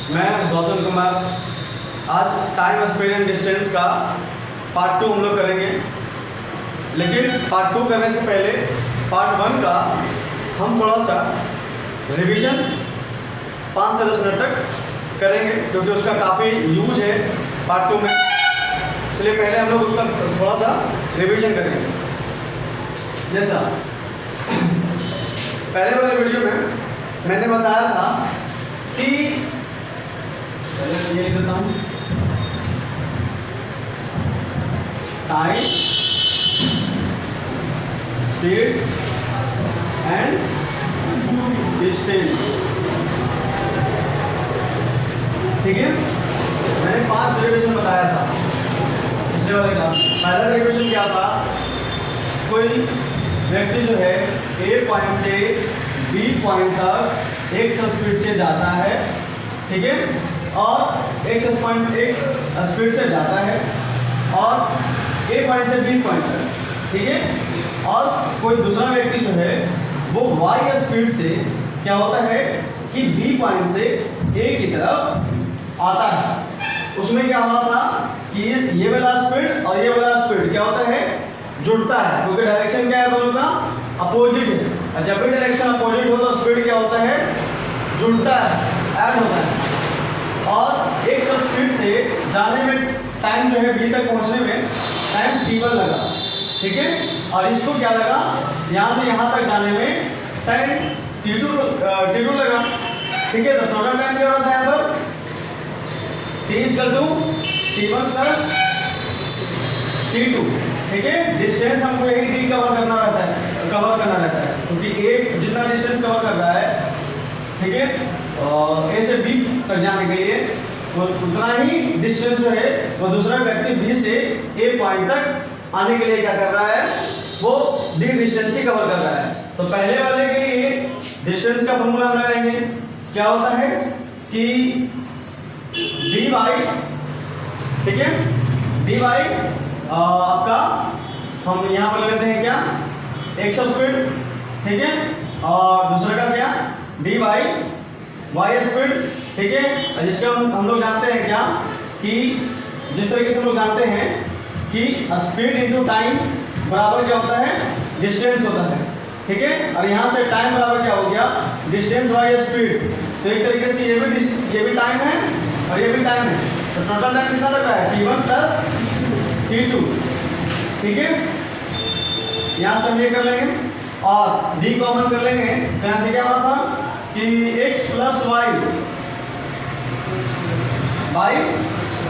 मैं गौसम कुमार। आज time speed and distance का पार्ट 2 हम लोग करेंगे, लेकिन पार्ट 2 करने से पहले पार्ट 1 का हम थोड़ा सा रिवीजन 5 से 10 मिनट तक करेंगे, क्योंकि उसका काफ़ी यूज है पार्ट 2 में, इसलिए पहले हम लोग उसका थोड़ा सा रिवीजन करेंगे। जैसा पहले वाले वीडियो में मैंने बताया था कि पहले ये लिख देता हूँ, टाइम स्पीड एंड डिस्टेंस। ठीक है, मैंने 5 डेरिवेशन बताया था पिछले वाले का। पहला डेरिवेशन क्या था, कोई व्यक्ति जो है ए पॉइंट से बी पॉइंट तक एक्स स्पीड से जाता है, ठीक है, और एक्स स्पीड से जाता है, और ए पॉइंट से बी पॉइंट तक, ठीक है, और कोई दूसरा व्यक्ति जो है वो वाई स्पीड से क्या होता है कि बी पॉइंट से ए की तरफ आता है। उसमें क्या हुआ था कि ये वाला स्पीड और ये वाला स्पीड क्या होता है, जुड़ता है, क्योंकि डायरेक्शन क्या है दोनों का, अपोजिट है। और जब भी डायरेक्शन अपोजिट हो तो स्पीड क्या होता है, जुड़ता है, ऐड होता है। और एक स्पीड से जाने में टाइम जो है बी तक पहुंचने में टाइम t1 लगा, ठीक है, और इसको क्या लगा, यहाँ से यहाँ तक जाने में टाइम t2 लगा, ठीक है। तो टोटल टाइम क्या होता है यहाँ पर, t = t1 + t2, ठीक है। डिस्टेंस हमको यही डी कवर करना रहता है, क्योंकि ए जितना डिस्टेंस कवर कर रहा है, ठीक है, ए से बी तक जाने के लिए वो उतना ही डिस्टेंस जो है वो दूसरा व्यक्ति बी से ए पॉइंट तक आने के लिए क्या कर रहा है, वो डी डिस्टेंस ही कवर कर रहा है। तो पहले वाले के लिए डिस्टेंस का फॉर्मूला हम लगाएंगे, क्या होता है कि डी वाई, ठीक है, डी वाई आपका हम यहाँ पर लेते हैं क्या, एक्स स्पीड, ठीक है, और दूसरे का क्या, डी वाई वाई स्पीड, ठीक है। जिसका हम लोग जानते हैं क्या कि जिस तरीके से हम लोग जानते हैं कि स्पीड इनटू टाइम बराबर क्या होता है, डिस्टेंस होता है, ठीक है। और यहाँ से टाइम बराबर क्या हो गया, डिस्टेंस वाई स्पीड। तो एक तरीके से ये भी टाइम है और ये भी टाइम है, तो टोटल टाइम कितना लग रहा है, t1 + t2, ठीक है। यहाँ से हम ये कर लेंगे और d कॉमन कर लेंगे, तो यहाँ से क्या हो रहा था कि x + y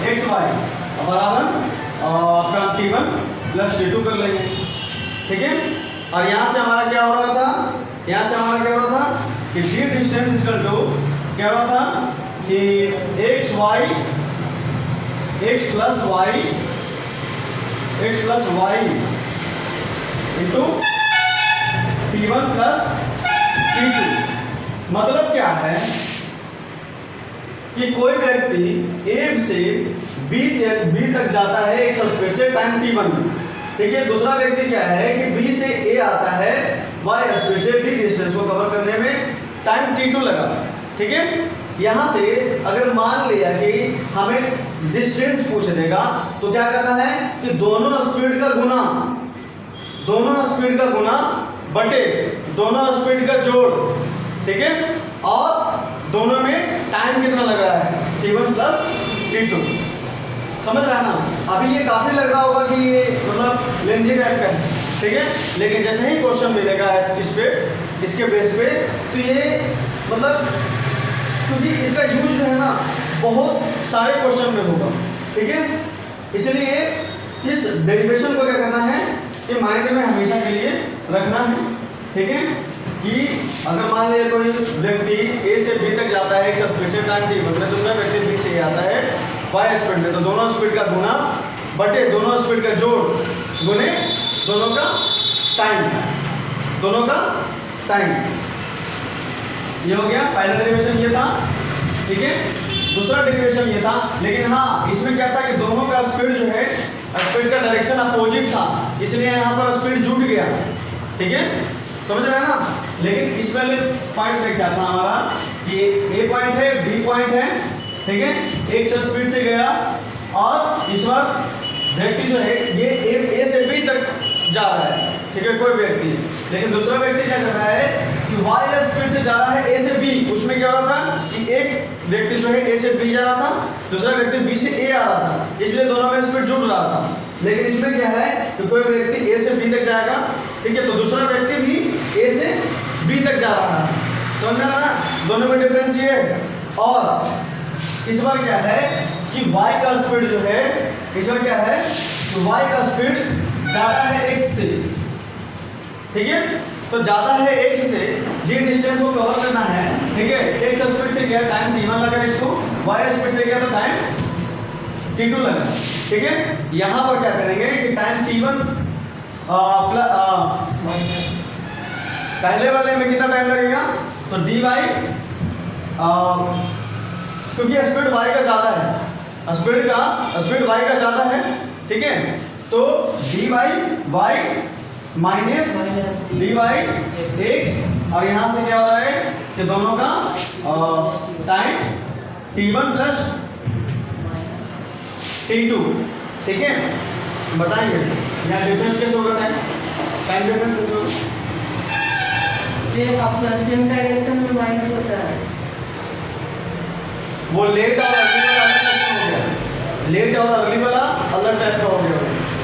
x y बराबर आपका t1 + t2 कर लेंगे, ठीक है। और यहाँ से हमारा क्या हो रहा था, यहाँ से हमारा क्या हो रहा था कि d डिस्टेंस = क्या हो रहा था कि x + y into t1 + t2। मतलब क्या है कि कोई व्यक्ति ए से बी तक जाता है एक स्पीड से टाइम t1 में, ठीक है। दूसरा व्यक्ति क्या है कि बी से ए आता है वाई स्पीड से डी डिस्टेंस को कवर करने में टाइम t2 लगा, ठीक है। यहाँ से अगर मान लिया कि हमें डिस्टेंस पूछ देगा तो क्या करना है कि दोनों स्पीड का गुना बटे दोनों स्पीड का जोड़, ठीक है, और दोनों में टाइम कितना लग रहा है, t1 + t2। समझ रहा है ना। अभी ये काफ़ी लग रहा होगा कि ये मतलब लेंथी टाइप का है, ठीक है, लेकिन जैसे ही क्वेश्चन मिलेगा इसके बेस पे, तो ये मतलब क्योंकि इसका यूज जो है ना बहुत सारे क्वेश्चन में होगा, ठीक है, इसलिए इस डेरिवेशन को क्या करना है कि माइंड में हमेशा के लिए रखना है, ठीक है, कि अगर मान लिया कोई व्यक्ति ए से बी तक जाता है एक स्पीड से टाइम t1 में, दूसरा व्यक्ति बी से आता है वाई स्पीड में, तो दोनों स्पीड का गुना बटे दोनों स्पीड का जोड़ गुने दोनों का टाइम। ये हो गया, पहला डेरिवेशन ये था, ठीक है। दूसरा डेरिवेशन ये था, लेकिन हाँ इसमें क्या था कि दोनों का स्पीड जो है, स्पीड का डायरेक्शन अपोजिट था, इसलिए यहाँ पर स्पीड जुट गया, ठीक है, समझ रहे हैं ना। लेकिन इस वाले पॉइंट पे क्या था हमारा कि ए पॉइंट है, बी पॉइंट है, ठीक है, एक से स्पीड से गया और इस बार व्यक्ति जो है ये ए से बी तक जा रहा है, ठीक है, कोई व्यक्ति। लेकिन दूसरा व्यक्ति क्या कर रहा है कि वाई स्पीड से जा रहा है ए से बी। उसमें क्या हो रहा था कि एक व्यक्ति जो है ए से बी जा रहा था, दूसरा व्यक्ति बी से ए आ रहा था, इसलिए दोनों में स्पीड जुड़ रहा था। लेकिन इसमें क्या है कि कोई व्यक्ति ए से बी तक जाएगा, ठीक है, तो दूसरा व्यक्ति भी ए से बी तक जा रहा है। समझ में आ रहा ना, दोनों में डिफरेंस ये है। और इस बार क्या है कि y का स्पीड जो है, इस बार क्या है तो y का स्पीड ज़्यादा है x से, ठीक है, तो ज़्यादा है x से, ये डिस्टेंस को कवर करना है, ठीक है। x स्पीड से गया, टाइम t1 लगा इसको, y स्पीड से गया तो टाइम t2 लगा, ठीक है। यहाँ पर क्या करेंगे कि टाइम t1 पहले वाले में कितना टाइम लगेगा तो dy, क्योंकि स्पीड y का ज़्यादा है, स्पीड y का ज़्यादा है, ठीक है, तो dy y minus dy x, और यहाँ से क्या हो रहा है कि दोनों का टाइम t1 प्लस t2, ठीक है। बताइए यहाँ डिफरेंस कैसे होगा, टाइम डिफरेंस कैसे होगा? सेम डायरेक्शन में माइनस होता है। वो लेट और अर्ली वाला अलग टाइप हो गया, लेट और अर्ली वाला अलग टाइप का हो गया,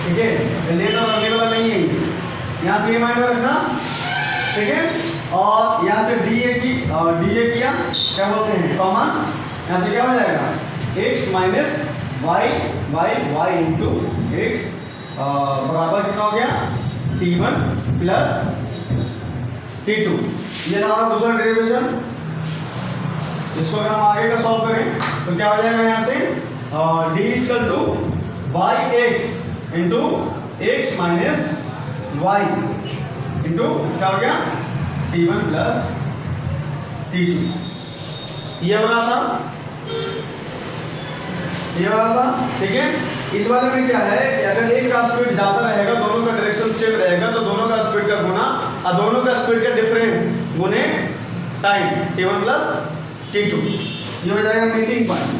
ठीक है। लेट और अर्ली वाला नहीं है, यहाँ से ये माइनस रखना, ठीक है। और यहाँ से डी ए किया, क्या बोलते हैं कॉमन, यहाँ से क्या हो जाएगा x minus y into x बराबर कितना हो गया t1 प्लस t2। ये था हमारा दूसरा डेरिवेशन। इसको अगर हम आगे का सॉल्व करें तो क्या हो जाएगा, यहाँ से d equal to y x into x minus y into क्या हो गया t1 प्लस t2। ये हो रहा था, ये हो रहा था, ठीक है। इस वाले में क्या है कि अगर एक का स्पीड ज़्यादा रहेगा, दोनों का डायरेक्शन सेम रहेगा, तो दोनों का स्पीड का गुना और दोनों का स्पीड का डिफरेंस गुने टाइम t1 प्लस t2, ये हो जाएगा मीटिंग पॉइंट।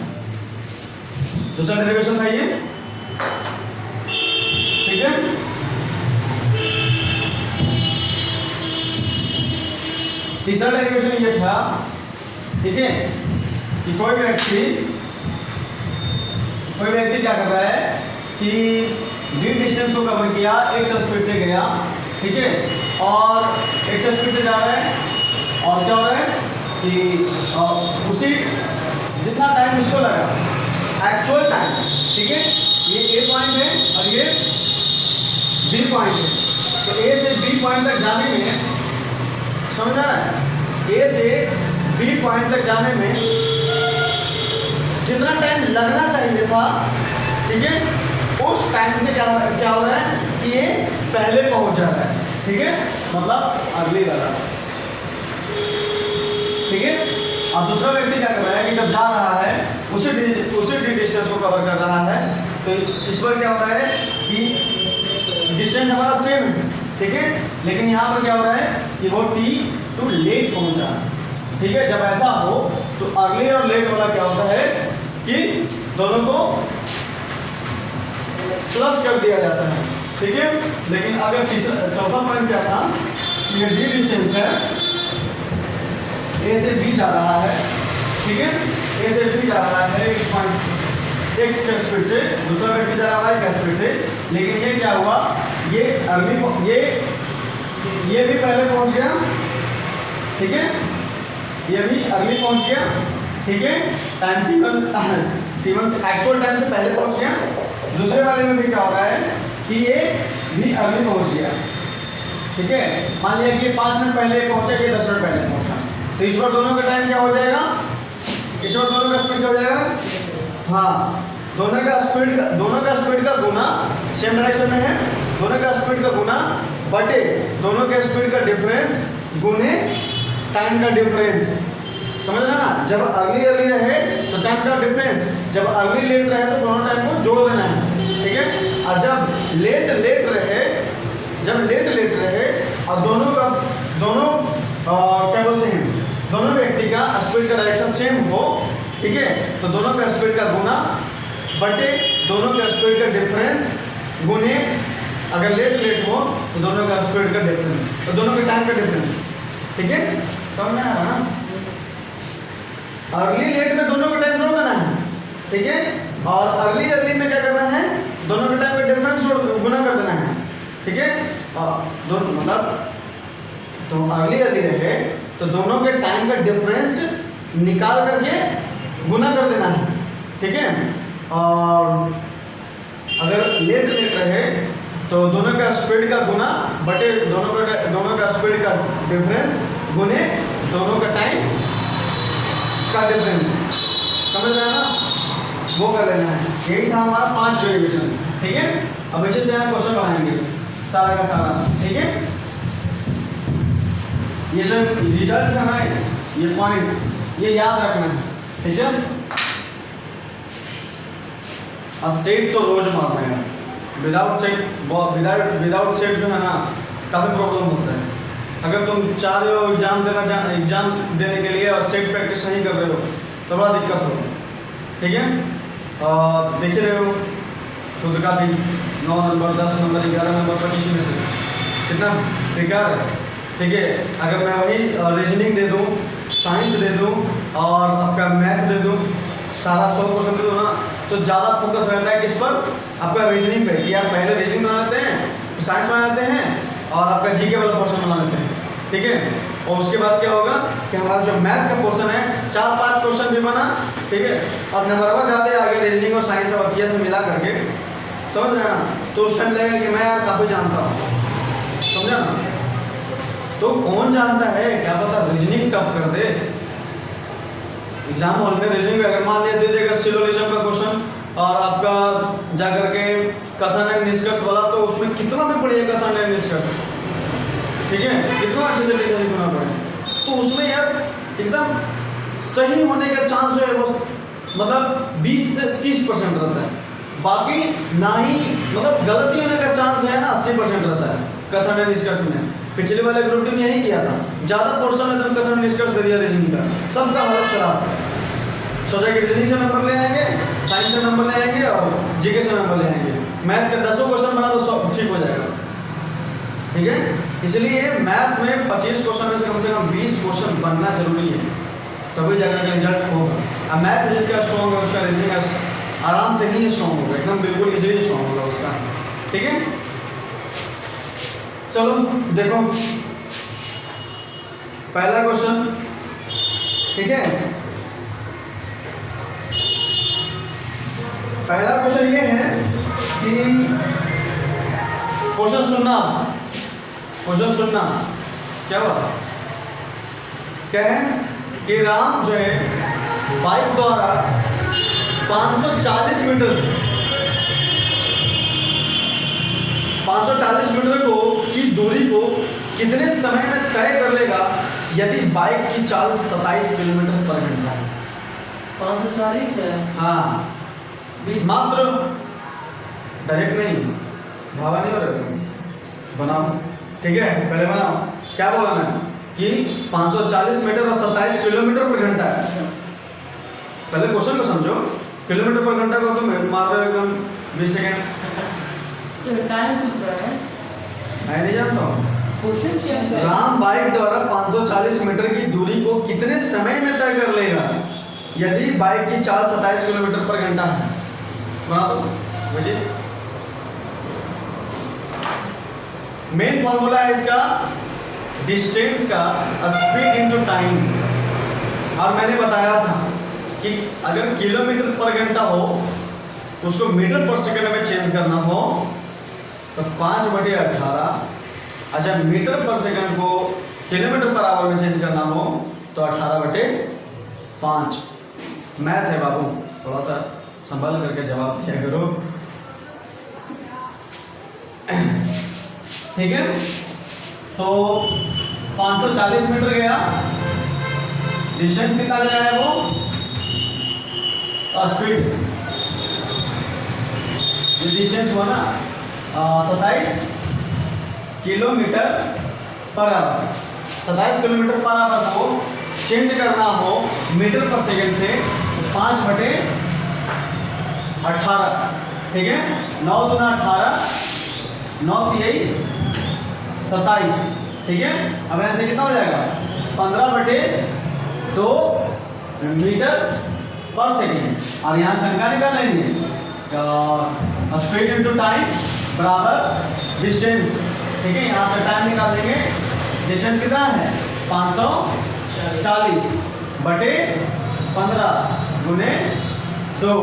दूसरा डेरिवेशन था ये, ठीक है। तीसरा डेरिवेशन ये था, ठीक है, कि कोई व्यक्ति क्या कर रहा है कि डी डिस्टेंस को कवर किया, x स्पीड से गया, ठीक है, और x स्पीड से जा रहा है, और क्या हो रहा है कि उसी जितना टाइम इसको लगा एक्चुअल टाइम, ठीक है, ये a पॉइंट है और ये b पॉइंट है, तो a से b पॉइंट तक जाने में, समझ आ रहा है, a से b पॉइंट तक जाने में जितना टाइम लगना चाहिए था, ठीक है, उस टाइम से क्या हो रहा है कि ये पहले पहुंच जा रहा है, ठीक है, मतलब अगली वाला, ठीक है। अब दूसरा व्यक्ति क्या कर रहा है कि जब जा रहा है उसी डिस्टेंस को कवर कर रहा है, तो इस पर क्या हो रहा है कि डिस्टेंस हमारा सेम है, ठीक है, लेकिन यहाँ पर क्या हो रहा है कि वो t2 लेट पहुंचा, ठीक है। जब ऐसा हो तो अर्ली और लेट वाला क्या होता है कि दोनों को प्लस कर दिया जाता है, ठीक है। लेकिन अगर चौथा पॉइंट क्या था, ये डी डिस्टेंस है, ए से बी जा रहा है, ठीक है, ए से बी जा रहा है x के स्पीड से, दूसरा व्यक्ति जा रहा है y के स्पीड से, लेकिन ये क्या हुआ, ये अर्ली, ये भी पहले पहुंच गया, ठीक है, ये भी अर्ली पहुंच गया, ठीक है, टाइम t1 से एक्चुअल टाइम से पहले पहुंच गया। दूसरे वाले में भी क्या हो रहा है कि ये भी अर्ली पहुंच गया, ठीक है। मान लिया कि 5 मिनट पहले पहुंचा, ये 10 मिनट पहले पहुंचा, तो इस पर दोनों का टाइम क्या हो जाएगा, इस पर दोनों का स्पीड क्या हो जाएगा, हाँ, दोनों का स्पीड का गुना, सेम डायरेक्शन में है, दोनों का स्पीड का गुना बटे दोनों के स्पीड का डिफरेंस गुने टाइम का डिफरेंस, समझ रहे ना। जब अर्ली रहे तो टाइम का डिफरेंस, जब अर्ली लेट रहे तो दोनों टाइम को जोड़ देना है, ठीक है। और जब लेट रहे और दोनों क्या बोलते हैं, दोनों व्यक्ति का स्पीड का डायरेक्शन सेम हो, ठीक है, तो दोनों का स्पीड का गुना बटे दोनों का स्पीड का डिफरेंस गुने अगर लेट हो तो दोनों का स्पीड का डिफरेंस, तो दोनों के टाइम का डिफरेंस। ठीक है, समझ में आ रहा ना? अर्ली लेट में दोनों का टाइम जोड़ देना है, ठीक है, और अर्ली में क्या करना है, दोनों के टाइम का डिफरेंस गुना कर देना है, ठीक है। दोनों मतलब तो अर्ली रहे तो दोनों के टाइम का डिफरेंस निकाल करके गुना कर देना है, ठीक है। और अगर लेट रहे तो दोनों का स्पीड का गुना बटे दोनों का स्पीड का डिफरेंस गुने दोनों का टाइम का डिफरेंस। समझ रहे हैं ना? वो कर लेना है। यही था हमारा 5 डेरिवेशन, ठीक है। अब इसी से हम क्वेश्चन बनाएंगे सारा का सारा, ठीक है। ये जो रिजल्ट है ना, ये पॉइंट ये याद रखना है, ठीक है। और सेट तो रोज मारना है, विदाउट सेट जो है ना काफ़ी प्रॉब्लम होता है। अगर तुम चाह रहे हो एग्जाम देने के लिए और सेट प्रैक्टिस नहीं कर रहे हो तो बड़ा दिक्कत होगा, ठीक है। देख रहे हो खुद का भी 9 नंबर 10 नंबर 11 नंबर 25 में से कितना बेकार है, ठीक है। अगर मैं वही रीजनिंग दे दूँ, साइंस दे दूँ और आपका मैथ दे दूँ, सारा 100% दे दूँ ना, तो ज़्यादा फोकस रहता है किस पर, आपका रीजनिंग पे, कि यार पहले रीजनिंग बना लेते हैं, फिर साइंस बना लेते हैं और आपका जीके वाला पोर्शन बना लेते हैं, ठीक है। और उसके बाद क्या होगा कि हमारा जो मैथ का पोर्शन है 4-5 क्वेश्चन भी बना, ठीक है, और नंबरवा जाते आगे रीजनिंग और साइंस और अथिया से मिला करके, समझ रहे हैं ना। तो उस टाइम लगेगा कि मैं यार काफ़ी जानता हूँ, समझा ना। तो कौन जानता है, क्या पता रीजनिंग टफ कर दे एग्जाम हॉल में। रीजनिंग में अगर मान लिया दे देगा सिलोजिज्म का क्वेश्चन और आपका जाकर के कथन एवं निष्कर्ष वाला, तो उसमें कितना भी पढ़िए कथन एवं निष्कर्ष, ठीक है, कितना अच्छे से डिसाइड करना पड़े, तो उसमें यार एकदम सही होने का चांस जो है वो मतलब 20 से 30% रहता है। बाकी ना ही मतलब गलती होने का चांस है ना 80% रहता है कथन एवं निष्कर्ष में। पिछले वाले ग्रुप में यही किया था, ज़्यादा पोर्शन में एकदम कथन निष्कर्ष दे दिया रीजनिंग का, सबका हालत खराब है। सोचा कि रीजनिंग से नंबर ले आएंगे, साइंस से नंबर ले आएंगे और जीके से नंबर ले आएंगे, मैथ का 10 क्वेश्चन बना तो सब ठीक हो जाएगा, ठीक है। इसलिए मैथ में 25 क्वेश्चन में से कम 20 क्वेश्चन बनना जरूरी है, तभी जाकर के रिजल्ट होगा। अब मैथ जिसका स्ट्रॉन्ग है उसका रीजनिंग आराम से ही स्ट्रॉन्ग होगा, एकदम बिल्कुल इजीली स्ट्रॉन्ग होगा उसका, ठीक है। चलो देखो पहला क्वेश्चन, ठीक है। पहला क्वेश्चन ये है कि क्वेश्चन सुनना क्या हुआ, क्या है कि राम जो है बाइक द्वारा 540 मीटर की दूरी को कितने समय में तय कर लेगा यदि बाइक की चाल 27 किलोमीटर पर घंटा है। 540 है, हाँ, मात्र डायरेक्ट नहीं, भावा नहीं हो रहा, बनाओ, ठीक है। पहले बनाओ, क्या बोला मैं कि 540 मीटर और 27 किलोमीटर पर घंटा है। पहले क्वेश्चन को समझो, किलोमीटर पर घंटा को तुम मार रहे हो एकदम 20 सेकेंड, टाइम पूछ रहा है, मैं नहीं जानता हूँ। राम बाइक द्वारा 540 मीटर की दूरी को कितने समय में तय कर लेगा यदि बाइक की चाल 27 किलोमीटर पर घंटा है। बना दो मुझे। मेन फॉर्मूला है इसका डिस्टेंस का स्पीड इनटू टाइम, और मैंने बताया था कि अगर किलोमीटर पर घंटा हो उसको मीटर पर सेकंड में चेंज करना हो तो 5/18, अच्छा मीटर पर सेकंड को किलोमीटर पर आवर में चेंज करना हो तो 18/5। मैथ है बाबू, थोड़ा सा संभल करके जवाब दिया करो, ठीक है। तो 540 मीटर गया, डिस्टेंस कितना गया है वो, स्पीड, ये डिस्टेंस हुआ ना 27 किलोमीटर पर आवर। 27 किलोमीटर पर आवर को चेंज करना हो मीटर पर सेकंड से 5/18, ठीक है। 9 दूना 18, 9 तिहाई 27, ठीक है। अब यहाँ से कितना हो जाएगा 15/2 मीटर पर सेकेंड। अब यहाँ से अंका निकाल लेंगे, स्पेस इंटू टाइम बराबर डिस्टेंस, ठीक है। यहाँ से टाइम निकाल देंगे, डिस्टेंस कितना है 540/15 गुने 2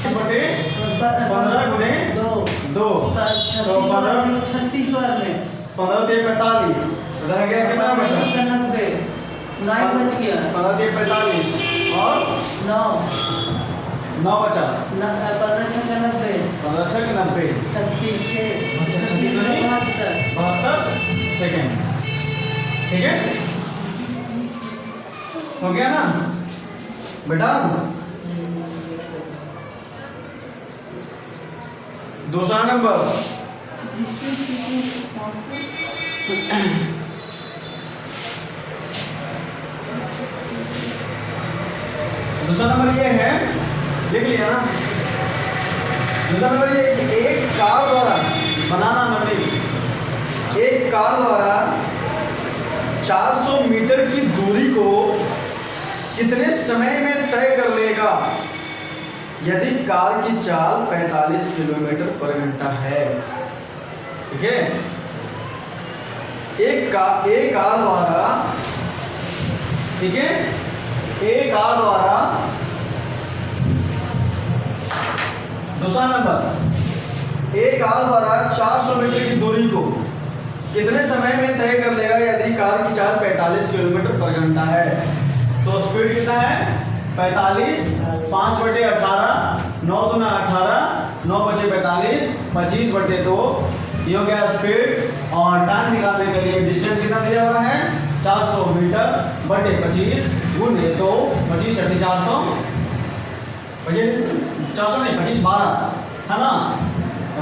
15 गुने 2 तो 15 36 बार में 15 ते 45 रह गया कितना बचा 90 9 बच गया 15 ते 45 और 9 9 बचा 15 छक्का 90 15 छक 90 36 72 सेकेंड, ठीक है। हो गया ना बेटा। दूसरा नंबर ये है, देख लिया ना। दूसरा नंबर ये कि एक कार द्वारा बनाना नंबर, एक कार द्वारा 400 मीटर की दूरी को कितने समय में तय कर लेगा यदि कार की चाल 45 किलोमीटर पर घंटा है, ठीक है। एक कार द्वारा, ठीक है, एक कार द्वारा। दूसरा नंबर, एक कार द्वारा 400 मीटर की दूरी को कितने समय में तय कर लेगा यदि कार की चाल 45 किलोमीटर पर घंटा है। तो स्पीड कितना है 45, 5/18, 9 दूना 18, 9 बचे 45, 25/2 ये हो गया स्पीड। और टाइम निकालने के लिए डिस्टेंस कितना दिया हुआ है 400 मीटर बटे 25 गुने 2, 25 × 400, 400 नहीं 25 12 है ना,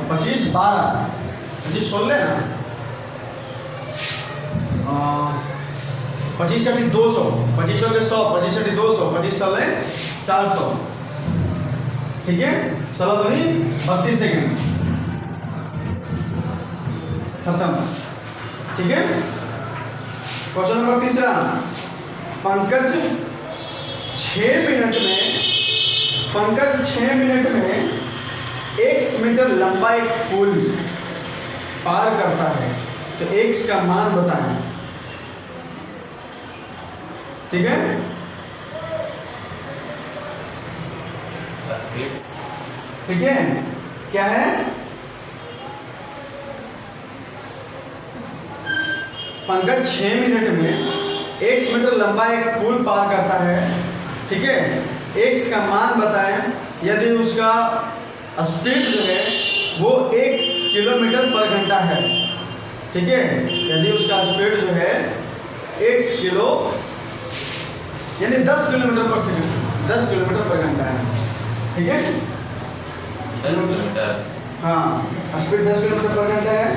25 12 25 16 ना, 25 × 200, 25 हो गए 100, 25 × 200, 25 16 400, ठीक है। 16 दूनी 32 सेकेंड, खत्म, ठीक है। क्वेश्चन नंबर तीसरा, पंकज 6 मिनट में 1 मीटर लंबा एक पुल पार करता है, तो x का मान बताएं, ठीक है। ठीक है, क्या है पंकज 6 मिनट में 1 मीटर लंबा एक पुल पार करता है, ठीक है। x का मान बताएं यदि उसका स्पीड जो है वो 1 किलोमीटर पर घंटा है, ठीक है। यदि उसका स्पीड जो है 1 किलो यानी 10 किलोमीटर पर सेकंड, 10 किलोमीटर पर घंटा है, ठीक है। 10 किलोमीटर, हाँ, स्पीड 10 किलोमीटर पर घंटा है।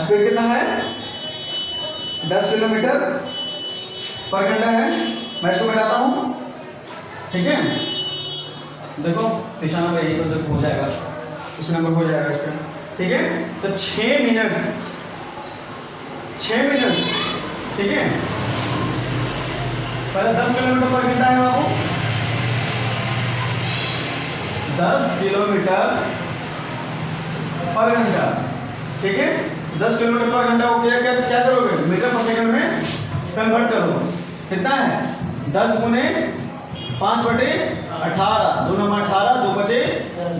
स्पीड कितना है 10 किलोमीटर पर घंटा है। मैं इसको बताता हूँ, ठीक है। देखो तीसरा नंबर यही तो हो जाएगा, इस नंबर हो जाएगा इस पर, ठीक है। तो 6 मिनट, ठीक है। पहले 10 किलोमीटर पर घंटा है बाबू, 10 किलोमीटर पर घंटा, ठीक है। 10 किलोमीटर पर घंटा को क्या करोगे मीटर पर सेकंड में कन्वर्ट करोगे, कितना है 10 गुने 5/18, 2 नंबर 18, 2 बचे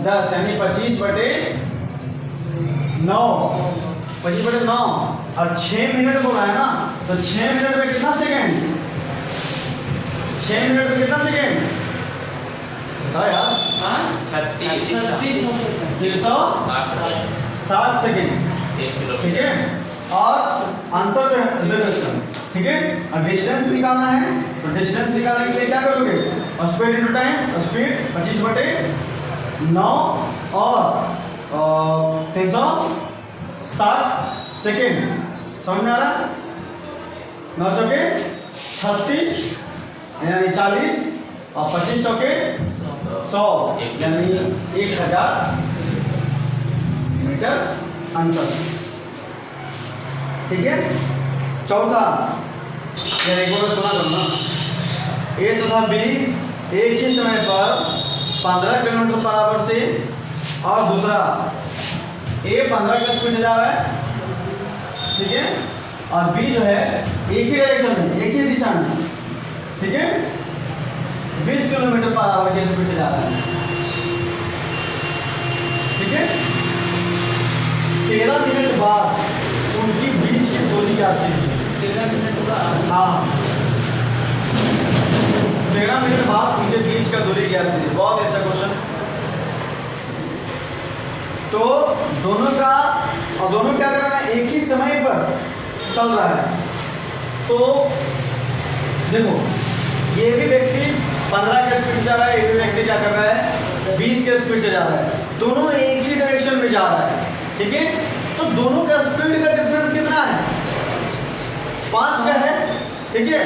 10 यानी 25/9, 25/9। और 6 मिनट बोला है ना, तो 6 मिनट में कितना सेकेंड, 6 मिनट में कितना सेकेंड बताओ यार, 360 सेकेंड, 1 ठीक किलोमीटर, है। और आंसर जो है ठीक है। और डिस्टेंस निकालना है, तो डिस्टेंस निकालने के लिए क्या करोगे स्पीड इनटू टाइम, स्पीड 25/9 और 360 सेकेंड, समझ में आ रहा है। 9 चौके 36 यानी 40 और 25 चौके 100 यानी 1000 मीटर अंतर। ठीक है। चौथा, यार एक बार सुना करो ना, ए तथा बी एक ही समय पर 15 किलोमीटर पर आवर से और दूसरा ए 15 की स्पीड से जा रहा है, ठीक है, और बी जो है एक ही डायरेक्शन में, एक ही दिशा में, ठीक है, 20 किलोमीटर पर आवर की स्पीड से जा रहा है। ठीक है। 13 मिनट बाद उनकी बीच की दूरी क्या थी? 13 मिनट बाद। हाँ, 13 मिनट बाद उनके बीच का दूरी क्या थी? बहुत अच्छा क्वेश्चन। तो दोनों क्या कर रहा है? एक ही समय पर चल रहा है। तो देखो, ये भी व्यक्ति 15 के स्पीड से जा रहा है, ये भी व्यक्ति क्या कर रहा है? 20 के स्पीड से जा रहा है। दोनों एक ही डायरेक्शन में जा रहा है। ठीक है। तो दोनों का स्पीड का डिफरेंस कितना है? 5 का है। ठीक है।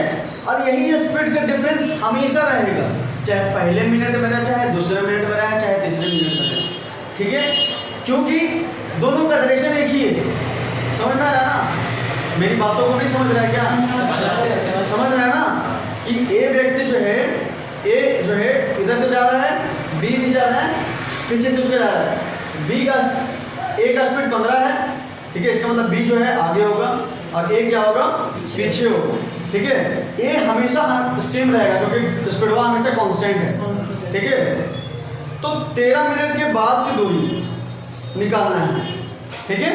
और यही स्पीड का डिफरेंस हमेशा रहेगा, चाहे पहले मिनट में रहे, चाहे दूसरे मिनट में रहे, चाहे तीसरे मिनट में रहे। ठीक है। क्योंकि दोनों का डायरेक्शन एक ही है। समझ में आ रहा है ना? मेरी बातों को नहीं समझ रहा है क्या? समझ रहा है ना कि ए व्यक्ति जो है इधर से जा रहा है, बी भी जा रहा है, पीछे से उसके जा रहा है। बी का ए का स्पीड 15 है। ठीक है। इसका मतलब बी जो है आगे होगा और ए क्या होगा? पीछे होगा। ठीक है। ए हमेशा सेम रहेगा क्योंकि स्पीड हमेशा कांस्टेंट है। ठीक है। तो 13 मिनट के बाद की दूरी निकालना है। ठीक है।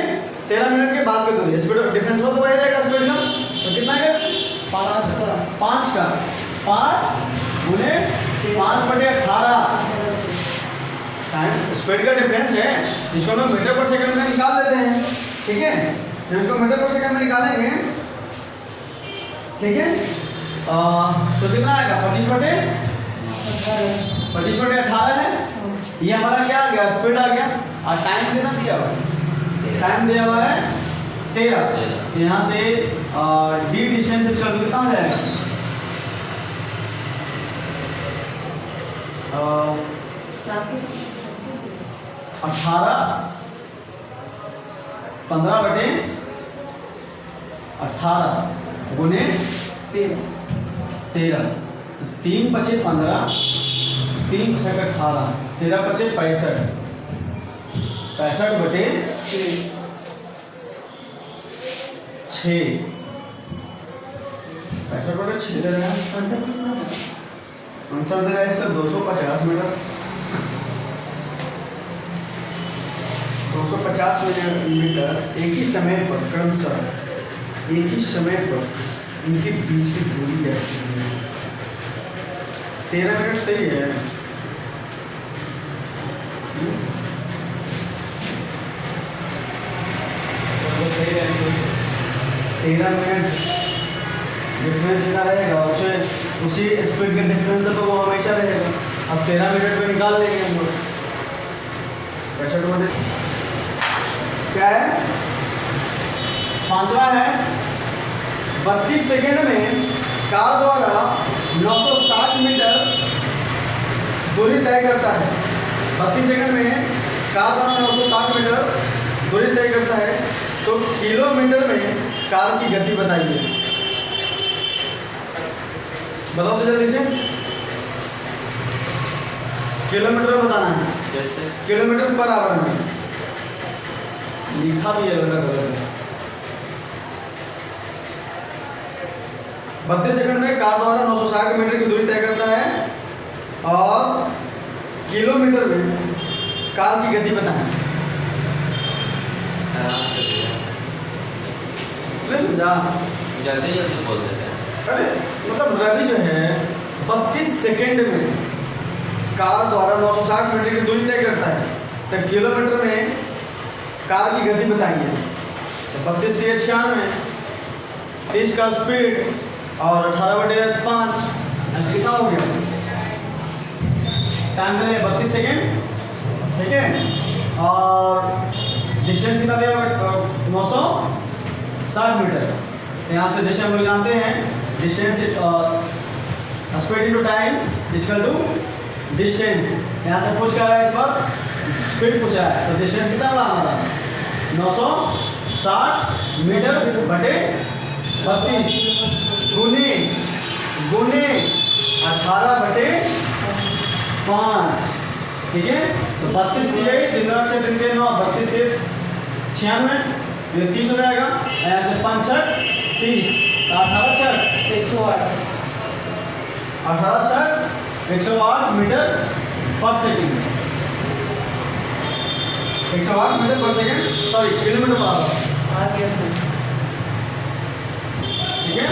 13 मिनट के बाद की दूरी, स्पीड डिफरेंस हो तो वही रहेगा स्पीड का। तो कितना है? 5 का 5 गुने 5/18 टाइम स्पीड का डिफरेंस है, जिसको हम मीटर पर सेकंड में निकाल लेते हैं। ठीक है। जब इसको मीटर पर सेकंड में निकालेंगे, ठीक है, तो कितना आएगा? 25/18 है। ये हमारा क्या आ गया? स्पीड आ गया। और टाइम कितना दिया हुआ है? टाइम दिया हुआ है 13। यहाँ से डी डिस्टेंस इसका कितना हो जाएगा? 18 15/18 गुने 13। 3 × 5 = 15, 3 × 6 = 18, 13 × 5 = 65, 65/6 65/6 दे रहे हैं। आंसर दे रहा है इसका 250 मीटर। 250 मीटर एक ही समय पर क्रमशः एक ही समय पर इनके बीच की दूरी क्या है? 13 मिनट सही है। तो सही है। 13 मिनट डिफरेंस कितना रहेगा? उसी स्पीड का डिफरेंस है तो वो हमेशा रहेगा। अब 13 मिनट में निकाल लेंगे हम लोग। 65 क्या है? 5वां है 32 सेकेंड में कार द्वारा 960 मीटर दूरी तय करता है। 32 सेकेंड में कार द्वारा 960 मीटर दूरी तय करता है। तो किलोमीटर में कार की गति बताइए। बताओ तो जल्दी से। किलोमीटर बताना है। कैसे? किलोमीटर पर आवर में लिखा भी है अलग अलग। 32 सेकंड में कार द्वारा 960 मीटर की दूरी तय करता है और किलोमीटर में कार की गति बताना है। समझा? जल्दी जल्दी बोल देते हैं। अरे मतलब रवि जो है 32 सेकंड में कार द्वारा 960 मीटर की दूरी तय करता है, तो किलोमीटर में कार की गति बताइए। तो 32 से 96, 30 का स्पीड और 18/5 ऐसे कितना हो गया? टाइम देने 32 सेकेंड। ठीक है। और डिस्टेंस कितना दिया? 960 मीटर। तो यहाँ से डिस्टेंस हम लोग जानते हैं, distance speed into time equal to distance. यहाँ से पूछ क्या है इस वक्त, स्पीड पूछा है, तो डिस्टेंस कितना हुआ हमारा 960 मीटर बटे 32 गुने 18 बटे 5। ठीक है, तो 32 दी गई, 3 3 के 9, 32 के 96, ये 30 हो जाएगा। यहाँ से 5 6 30, 18 6 108 18 6 108 मीटर पर सेकंड, 108 मीटर पर सेकंड, सॉरी किलोमीटर पर आवर। आ गया था। ठीक है,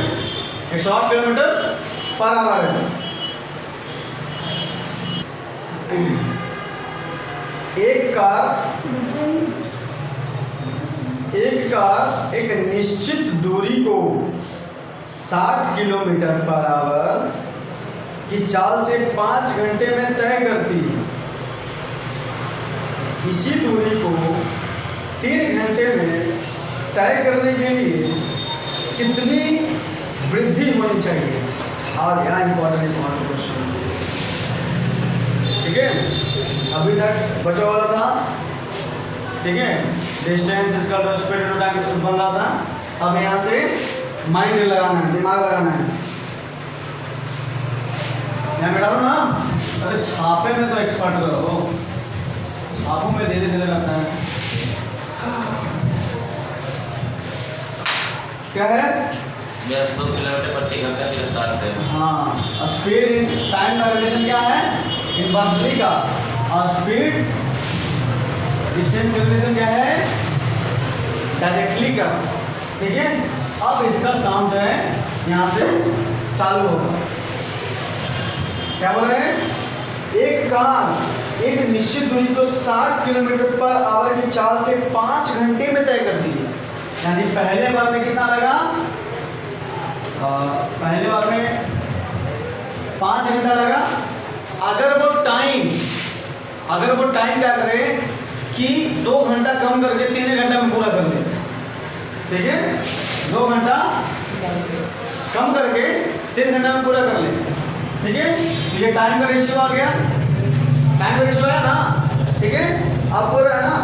108 किलोमीटर पर आवर है। एक कार एक निश्चित दूरी को 60 किलोमीटर पर आवर की चाल से 5 घंटे में तय करती है। इसी दूरी को 3 घंटे में तय करने के लिए कितनी वृद्धि होनी चाहिए? और यहाँ इंपॉर्टेंट क्वेश्चन। ठीक है, अभी तक बचा वाला था। ठीक है, डिस्टेंस इसका स्पीड इनटू टाइम बन रहा था। अब यहाँ से माइंड लगाना है, दिमाग लगाना है। यहाँ बैठा ना, अरे छापे में तो एक्सपर्ट हो, छापों में धीरे धीरे लगता है। क्या है? 100 किलोमीटर प्रति घंटा की रफ्तार से। हाँ, स्पीड इन टाइम का रिलेशन क्या है? इनवर्सली का। और स्पीड डिस्टेंस का रिलेशन क्या है? डायरेक्टली का। ठीक है, अब इसका काम जो है यहाँ से चालू होगा। क्या बोल रहे हैं? एक कार एक निश्चित दूरी को 60 किलोमीटर पर आवर की चाल से 5 घंटे में तय करती है। यानी पहले बार में कितना लगा? पहले बार में 5 घंटा लगा। अगर वो टाइम क्या करे कि 2 घंटा कम करके 3 घंटा में पूरा कर ले। ठीक है, 2 घंटा कम करके 3 घंटा में पूरा कर ले। ठीक है, ये टाइम का रेशियो आ गया, टाइम का रेशियो आया ना। ठीक है, अब पूरा है ना,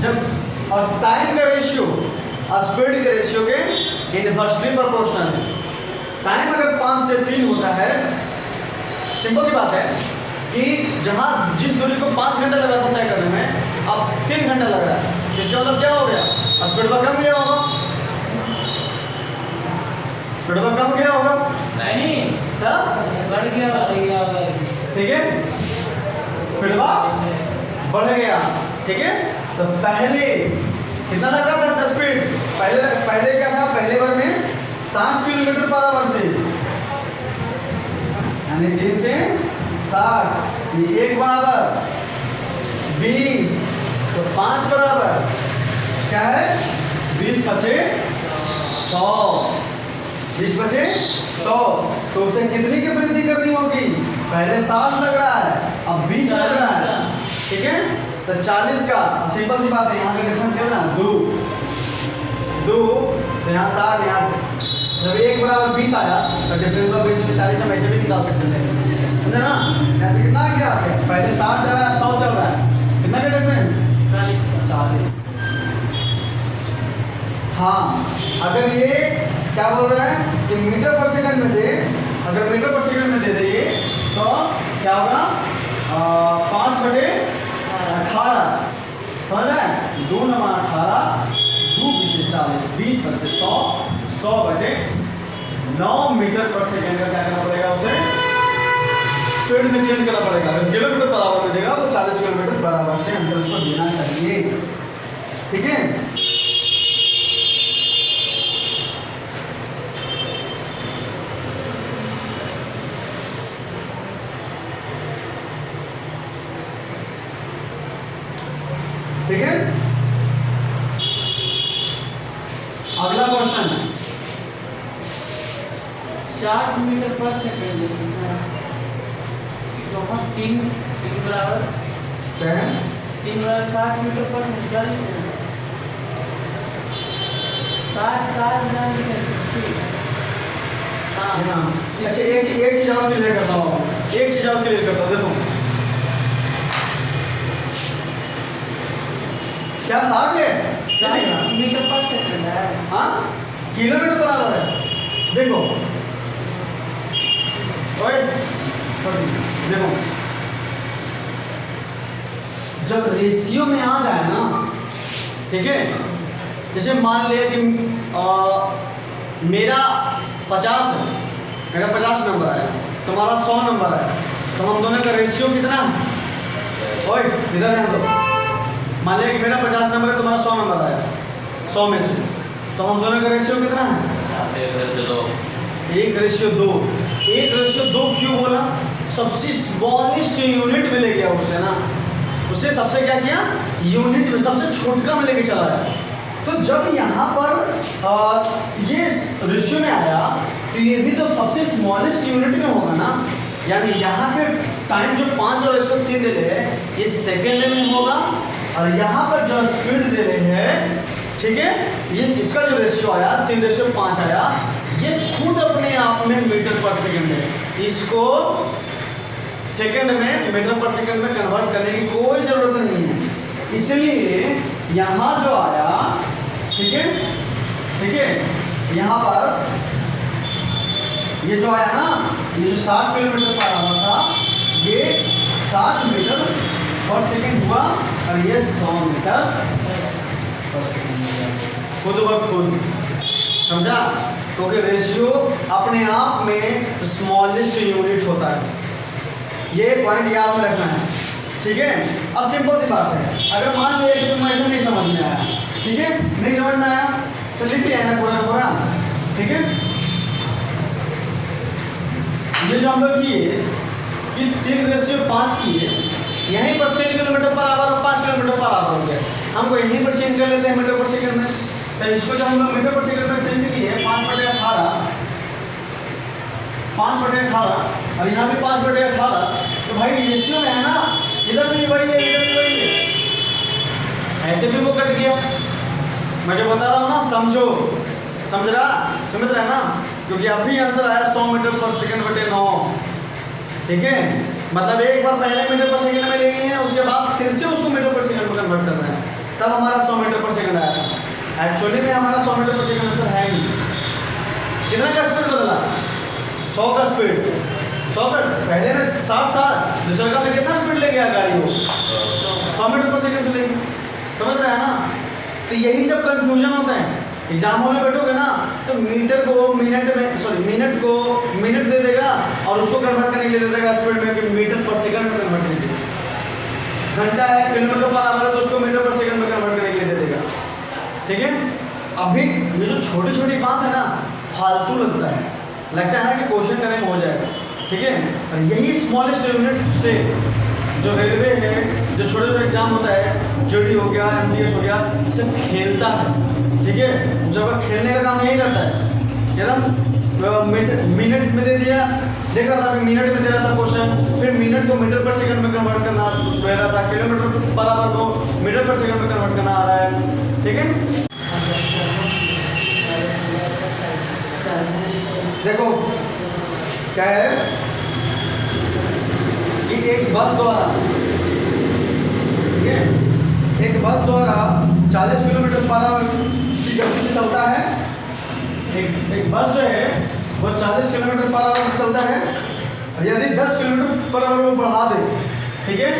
जब और टाइम का रेशियो और स्पीड के रेशियो के इनवर्सली प्रोपोर्शनल है। टाइम अगर 5 से 3 होता है, सिंपल सी बात है कि जहाँ जिस दूरी को 5 घंटा लगा था तय करने में, अब 3 घंटा लग रहा है। इसका मतलब क्या हो गया? स्पीड पर कम गया होगा, स्पीड पर कम गया होगा। नहीं, बढ़ गया। ठीक है, स्पीड बढ़ गया। ठीक है, तो पहले कितना लग रहा था स्पीड? पहले क्या था? पहले बार में 60 किलोमीटर पर आवर से, यानी 3 से 60, ये 1 बराबर 20, तो 5 बराबर क्या है? 20 बचे 100, 20 बचे 100। तो उसे कितनी की वृद्धि करनी होगी? पहले 60 लग रहा है, अब 20 लग रहा है। ठीक है, तो 40 का सिंपल सी बात है, यहाँ का डिफरेंस क्या है ना? 2, तो यहाँ 60, यहाँ जब 1 बराबर 20 आया तो डिफरेंस ऑफ 20 में 40 हम ऐसे भी निकाल सकते थे, समझे ना? ऐसे कितना क्या आ गया? पहले 60 चल रहा है, 100 चल रहा है, कितना का डिफरेंस? 40। हाँ, अगर ये क्या बोल रहा है कि मीटर पर सेकंड में दे, अगर मीटर पर सेकंड में दे दे तो क्या होगा? 5/18, समझ रहे हैं? 2 × 18, 2 × 40, 20 × 100, 100/9 मीटर पर सेकंड का क्या करना पड़ेगा? उसे स्पीड में चेंज करना पड़ेगा। अगर किलोमीटर पर आवर में देगा तो 40 किलोमीटर पर आवर से आंसर उसको देना चाहिए। ठीक है, ठीक है। अगला क्वेश्चन, 60 मीटर पर सेकंड, तो हम 3 बराबर क्या है? 3 बराबर 60 मीटर पर सेकंड। 60 60 हाँ। अच्छा एक चीज़ और क्लियर करता हूँ, एक चीज़ और क्लियर करता हूँ। देखो क्या 60 है? 60 मीटर पर सेकंड है। हाँ किलोमीटर पर आवर है। देखो ओए सॉरी, देखो जब रेशियो में आ जाए ना, ठीक है, जैसे मान लिया कि मेरा 50 है, मेरा 50 नंबर है, तुम्हारा 100 नंबर है, तो हम दोनों का रेशियो कितना है? ओए इधर ध्यान दो। मान लिया कि मेरा 50 नंबर है, तुम्हारा 100 नंबर है, 100 में से, तो हम दोनों का रेशियो कितना है? 1:2। 1:2 क्यों बोला? सबसे स्मॉलेस्ट यूनिट में ले गया उसे ना, उसे सबसे क्या किया? यूनिट में सबसे छोटका में लेके चला है। तो जब यहाँ पर ये रेशियो में आया, तो ये भी तो सबसे स्मॉलेस्ट यूनिट में होगा ना, यानी यहाँ पे टाइम जो 5 और इसको 3 दे रहे हैं, ये सेकेंड में होगा, और यहाँ पर जो स्पीड दे रहे हैं, ठीक है, ये इसका जो रेशियो आया 3:5 आया, ये खुद अपने आप में मीटर पर सेकंड है। इसको सेकंड में मीटर पर सेकंड में कन्वर्ट करने की कोई ज़रूरत नहीं है। इसलिए यहाँ जो आया, ठीक है, ठीक है, यहाँ पर ये जो आया ना, ये जो 60 किलोमीटर पर आवा था, ये 60 मीटर पर सेकंड हुआ, और ये 100 मीटर पर सेकंड हुआ, खुद ब खुद। समझा? क्योंकि रेशियो अपने आप में स्मॉलेस्ट यूनिट होता है। ये पॉइंट याद में रखना है, ठीक है। अब सिंपल सी बात है, अगर मान लिया कि तुम्हें ऐसा नहीं समझ में आया, ठीक है, नहीं समझ में आया, तो लिखते हैं ना पूरा का पूरा, ठीक है। ये जो हम लोग किए कि 3:5 किए, यहीं पर 3 किलोमीटर पर आवर और 5 किलोमीटर पर आवर हो गया, हमको यहीं पर चेंज कर लेते हैं मीटर पर सेकंड में। तो इसको जब हम लोग मीटर पर सेकंड में चेंज किए 5/18, 5/18, और यहाँ भी 5/18, तो भाई रेशियो में है ना, इधर भी वही है, इधर भी वही है, ऐसे भी वो कट गया। मैं जो बता रहा हूँ ना, समझो, समझ रहा है ना, क्योंकि अभी आंसर आया 100 मीटर पर सेकंड/9, ठीक है। मतलब एक बार पहले मीटर पर सेकंड में लेनी है, उसके बाद फिर से उसको मीटर पर सेकंड में कन्वर्ट करना है, तब हमारा 100 मीटर पर सेकंड आया था। एक्चुअली में हमारा 100 मीटर पर सेकंड आंसर है ही। कितना का स्पीड बदला? 100 का स्पीड, 100 का, पहले में 60 था, दूसरे का में कितना स्पीड ले गया गाड़ी वो? 100 मीटर पर सेकंड से लेंगे। समझ रहा है ना? तो यही सब कंफ्यूजन होता है। एग्जाम में बैठोगे ना, तो मीटर को मिनट में, सॉरी मिनट को मिनट दे देगा, और उसको कन्वर्ट करने के लिए दे देगा स्पीड में कि मीटर पर सेकंड में कन्वर्ट करने के लिए। घंटा है, किलोमीटर पर आवर है, तो उसको मीटर पर सेकंड में कन्वर्ट करने के लिए दे देगा, ठीक है। अभी ये जो छोटी छोटी बात है ना, फालतू लगता है ना कि क्वेश्चन करने में हो जाएगा, ठीक है। और यही स्मॉलेस्ट यूनिट से जो रेलवे है, जो छोटे छोटे एग्जाम होता है, जेडी हो गया, MTS हो गया, सब खेलता है, ठीक है। जब खेलने का काम यही करता है, एकदम मिनट में दे दिया, देख रहा था मिनट में दे रहा था क्वेश्चन, फिर मिनट को मीटर पर सेकंड में कन्वर्ट करना रह रहा था, किलोमीटर पर आवर को मीटर पर सेकंड में कन्वर्ट करना आ रहा है, ठीक है। देखो क्या है कि एक बस द्वारा, ठीक है, एक बस द्वारा 40 किलोमीटर पर आवर की गति से चलता है। एक बस जो है वो 40 किलोमीटर पर आवर से चलता है, और यदि 10 किलोमीटर पर आवर वो बढ़ा दे, ठीक है,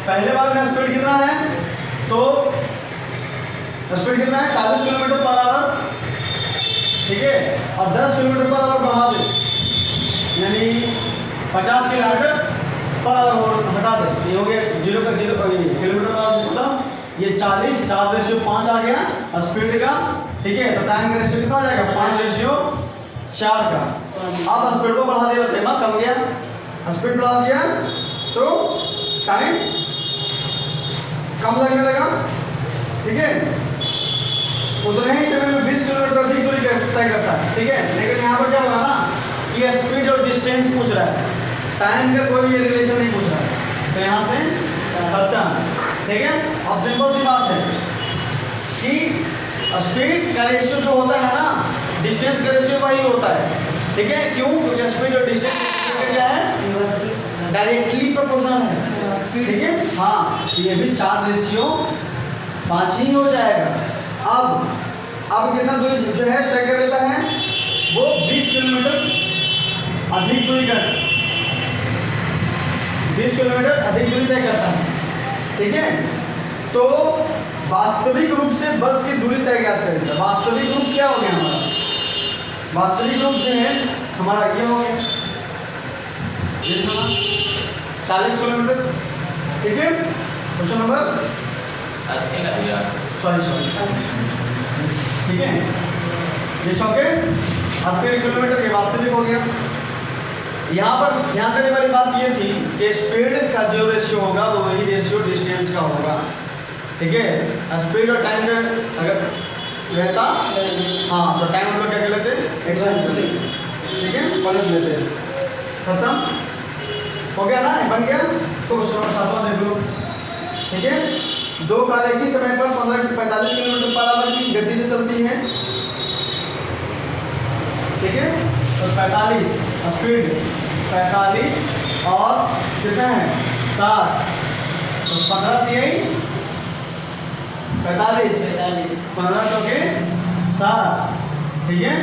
पहले बार में स्पीड कितना है, तो स्पीड कितना है 40 किलोमीटर पर आवर, ठीक है, और 10 किलोमीटर पर आवर बढ़ा दे, यानी 50 किलोमीटर पर आवर हटा दे, ये हो गया 0 का 0 किलोमीटर पर आवर से खत्म। ये 40 4:5 आ गया और स्पीड का, ठीक है। तो टाइम का रेशियो कितना आ जाएगा? 5:4 का। अब स्पीड को बढ़ा दिया, टेमा कम गया, स्पीड बढ़ा दिया तो टाइम कम लगने लगा, ठीक है। उतने ही समय में 20 किलोमीटर अधिक दूरी तय करता है, ठीक है। लेकिन यहाँ पर क्या बोला ना कि स्पीड और डिस्टेंस पूछ रहा है, टाइम का कोई भी रिलेशन नहीं पूछ रहा है, तो यहाँ से खत्म, ठीक है। अब सिंपल सी बात है कि स्पीड का रेशियो जो होता है ना, डिस्टेंस का रेशियो वही होता है, ठीक है। क्यों? क्योंकि स्पीड और डिस्टेंस क्या है, डायरेक्टली प्रोपोर्शनल है, ठीक है। हाँ, ये भी 4:5 ही हो जाएगा। अब कितना दूरी जो है तय कर लेता है, वो 20 किलोमीटर अधिक दूरी का 20 किलोमीटर अधिक दूरी तय करता है, ठीक है। तो वास्तविक रूप से बस की दूरी तय ज्ञात करेगा। वास्तविक रूप क्या हो गया हमारा? वास्तविक रूप जो है हमारा ये हो गया, ये था 40 किलोमीटर, ठीक है। क्वेश्चन नंबर 80 का दिया। सॉरी, ठीक है। ये 80 किलोमीटर ये वास्तविक हो गया। यहाँ पर ध्यान देने वाली बात ये थी कि स्पीड का जो रेशियो होगा वो वही रेशियो डिस्टेंस का होगा, ठीक है। स्पीड और टाइम का अगर रहता, हाँ, तो टाइम हम लोग क्या कर लेते, एक्शन कर लेते, ठीक है, पलट लेते। खत्म हो गया ना, बन गया। तो क्वेश्चन नंबर 7 देख लो, ठीक है। 2 कार एक ही समय पर 45 किलोमीटर पर आवर की गति से चलती हैं, ठीक है। तो 45 स्पीड 45 और कितना है 60, तो 15 दिए 45 15 चौके 60, ठीक है।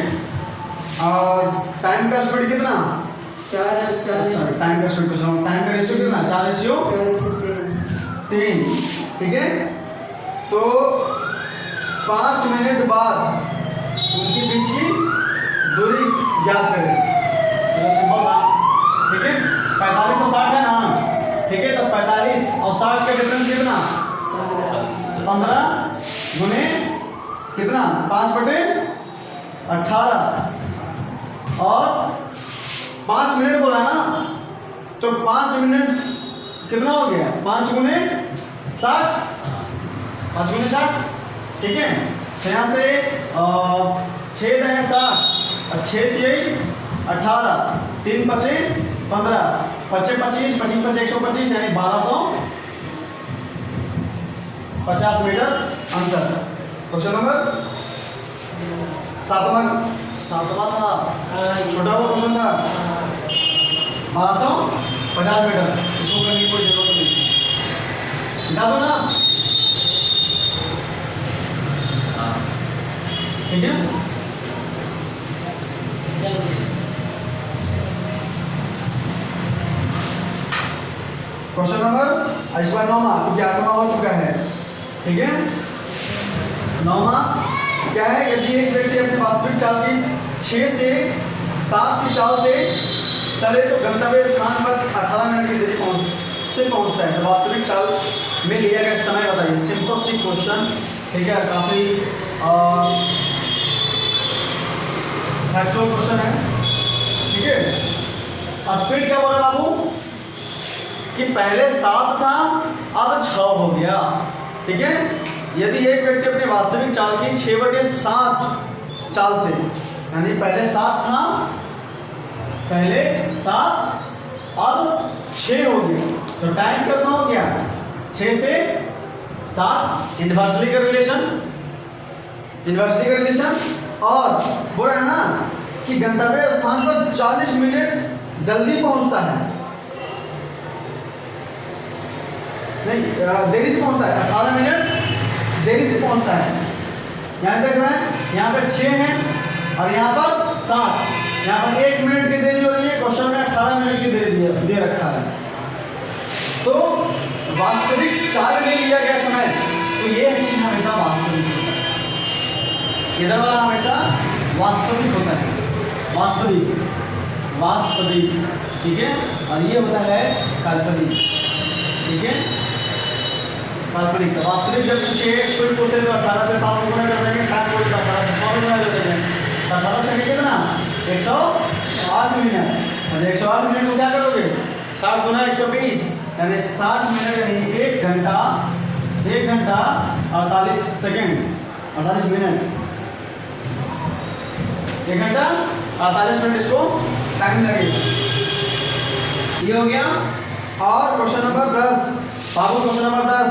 और टाइम का स्पीड कितना, 4 टाइम का स्पीड टाइम का रेशियो कितना, 4:3, ठीक है। तो 5 मिनट बाद उनके बीच की दूरी ज्ञात करें, तो सिंपल था, ठीक है। 45 और 60 है ना, ठीक है। तो 45 और 60 का डिफरेंस कितना, 15 गुने कितना 5/18 और 5 मिनट बोला ना, तो 5 मिनट कितना हो गया, 5 गुने 60, 5 गुने 60, ठीक है। तो यहाँ से 6 है 60 और 6 18, 3 5 15, 5 25, 25 5 125, यानी 1250 मीटर अंतर। क्वेश्चन नंबर 7वां था, छोटा वो क्वेश्चन था, 1250 मीटर। इसको करने की कोई जरूरत नहीं, मिटा दो ना, ठीक है। क्वेश्चन नंबर इस बार 9वां, क्योंकि 8वां हो चुका है, ठीक है। 9वां क्या है, यदि एक व्यक्ति अपनी वास्तविक चाल की 6 से 7 की चाल से चले तो गंतव्य स्थान पर 18 मिनट की देरी से पहुंचता है। तो वास्तविक चाल में लिया गया समय बताइए। सिंपल सी क्वेश्चन, ठीक है, काफ़ी फैक्चुअल क्वेश्चन है, ठीक है। स्पीड क्या बोला बाबू कि पहले 7 था अब 6 हो गया, ठीक है। यदि एक व्यक्ति अपनी वास्तविक चाल की 6/7 चाल से, यानी पहले 7 था, पहले 7 अब 6 हो गया, तो टाइम कितना हो गया 6 से 7, इन्वर्सली का रिलेशन। और बोल रहे हैं ना कि गंतव्य स्थान पर 40 मिनट जल्दी पहुंचता है, नहीं देरी से पहुंचता है, 18 मिनट देरी से पहुंचता है। यहाँ देख रहे हैं, यहाँ पर 6 है और यहाँ पर 7, यहाँ पर 1 मिनट की देरी हो रही है, क्वेश्चन में 18 मिनट की देरी दे रखा है। तो वास्तविक चाल में लिया गया समय, तो ये चीज हमेशा वास्तविक होता है, इधर वाला हमेशा वास्तविक होता है, वास्तविक, ठीक है। और ये होता है काल्पनिक, ठीक है, काल्पनिक। वास्तविक जब पूछे स्पीड पूछते तो 18 से 7 गुना कर देंगे, टाइम बोलते 18 से 100 गुना कर देंगे, 18 से कितना 108 मिनट, और 108 मिनट को क्या करोगे 60 गुना 120, यानी 60 मिनट, यानी 1 घंटा 48 सेकेंड, 48 मिनट, 1 घंटा 48 मिनट इसको टाइम लगेगा। ये हो गया। और क्वेश्चन नंबर 10 बाबू, क्वेश्चन नंबर 10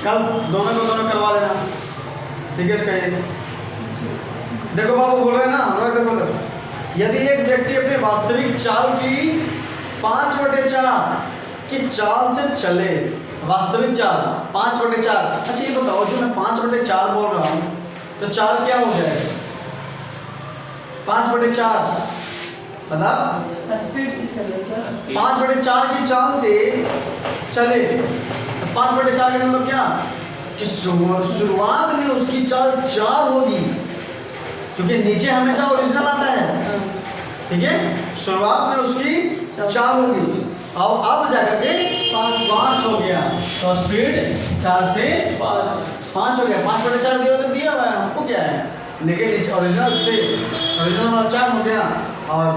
कल दोनों को दोनों करवा लेना, ठीक है, इसका ये देखो बाबू बोल रहे हैं ना, देखो यदि एक व्यक्ति अपने वास्तविक चाल की 5/4 की चाल से चले, वास्तविक चाल 5/4। अच्छा ये बताओ, जो मैं 5/4 बोल रहा हूँ तो चाल क्या हो जाएगा? 5/4 मतलब स्पीड से चले सर। 5/4 की चाल से चले, 5/4 का मतलब क्या कि शुरुआत में उसकी चाल 4 होगी, क्योंकि नीचे हमेशा ओरिजिनल आता है, ठीक है। शुरुआत में उसकी 4 होगी और अब जाकर के 5 हो गया, तो स्पीड 4 से 5 हो गया। 5/4 दिया तो दिया हुआ है, हमको क्या है, लेकिन नीचे ओरिजिनल से ओरिजिनल हमारा 4 हो गया और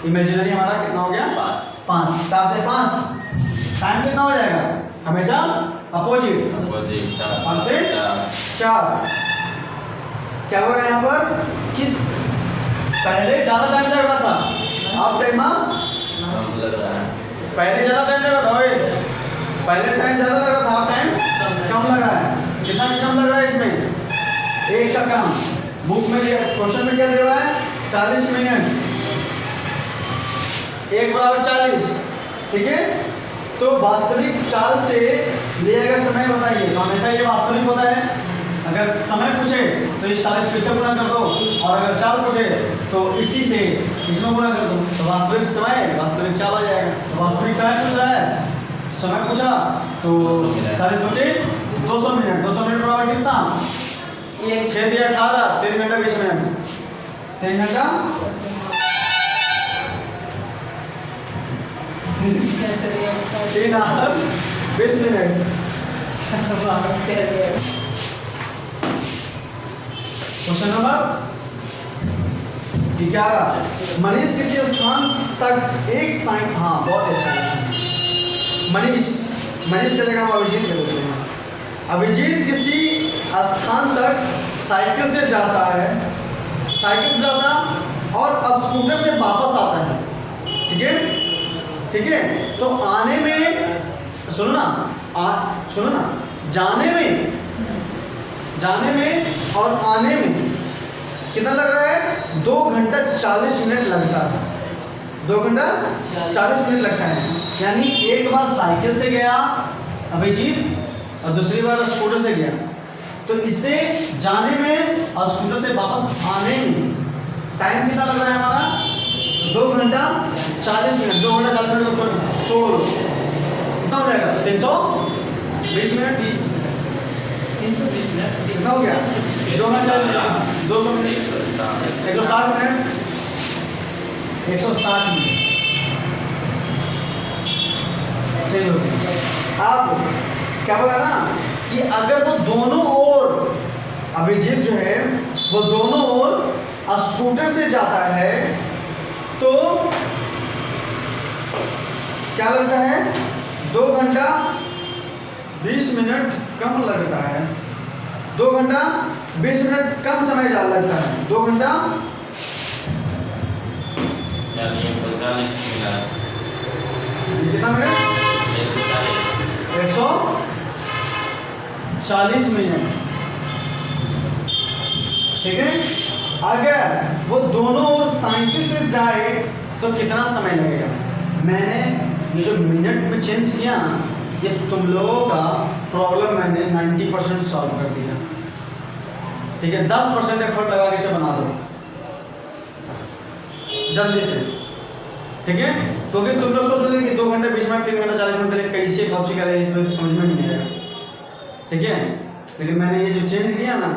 इमेजिनरी हमारा कितना हो गया? 5। 4 से 5 टाइम कितना हो जाएगा? हमेशा अपोजिट, 5 से 4। क्या हो रहा है यहाँ पर कि पहले ज़्यादा टाइम लग रहा था, अब टाइम पहले ज़्यादा टाइम लग रहा था, पहले टाइम ज़्यादा लग रहा था, अब टाइम कम लग रहा है। कितना कम लग रहा है इसमें? 1 का कम। बुक में क्वेश्चन में क्या दे रहा है? 40 मिनट, 1 = 40, ठीक है। तो वास्तविक चाल से लिया गया समय बताइए, तो हमेशा ये वास्तविक होता है। अगर समय पूछे तो इस 40 से गुणा कर दो, और अगर चाल पूछे तो इसी से इसमें गुणा कर दो, तो वास्तविक समय वास्तविक चाल आ जाएगा। तो वास्तविक समय पूछ रहा है, समय पूछा तो 40 बचे 200 मिनट। 200 मिनट बराबर कितना? 6 × 18, 3 घंटा 20 मिनट, 3 घंटा 3 और 20 मिनट। क्वेश्चन नंबर 11, मनीष किसी स्थान तक एक साइकिल, हाँ बहुत अच्छा क्वेश्चन। मनीष की जगह हम अभिजीत ले लेते हैं। अभिजीत किसी स्थान तक साइकिल से जाता है, और स्कूटर से वापस आता है, ठीक है, ठीक है। तो आने में सुनो ना, जाने में और आने में कितना लग रहा है? 2 घंटा 40 मिनट लगता है, 2 घंटा 40 मिनट लगता है। यानी एक बार साइकिल से गया अभिजीत और दूसरी बार स्कूटर से गया, तो इससे जाने में और स्कूटर से वापस आने में टाइम कितना लग रहा है हमारा? 2 घंटा 40 मिनट। 2 घंटा 40 मिनट को तोड़ लो, कितना हो जाएगा? 320 मिनट। 320 मिनट कितना हो गया? 2 घंटा 200 मिनट, 160 मिनट, 160 मिनट। चलो अब क्या बोला ना कि अगर वो दोनों ओर, अभिजीत जो है वो दोनों ओर स्कूटर से जाता है तो क्या लगता है? 2 घंटा 20 मिनट कम लगता है, 2 घंटा 20 मिनट कम समय जा लगता है, 2 घंटा 140 मिनट, कितना मिनट? 140 मिनट, ठीक है। अगर वो दोनों ओर साइकिल से जाए तो कितना समय लगेगा? मैंने ये जो मिनट में चेंज किया ना, ये तुम लोगों का प्रॉब्लम मैंने 90% सॉल्व कर दिया, ठीक है। 10% एफर्ट लगा के इसे बना दो जल्दी से, ठीक है। क्योंकि तुम लोग सोच रहे कि 2 घंटे 20 मिनट 3 घंटा 40 मिनट के लिए कैसे कॉपी करें, इसमें समझ में नहीं आएगा, ठीक है। लेकिन मैंने ये जो चेंज किया ना,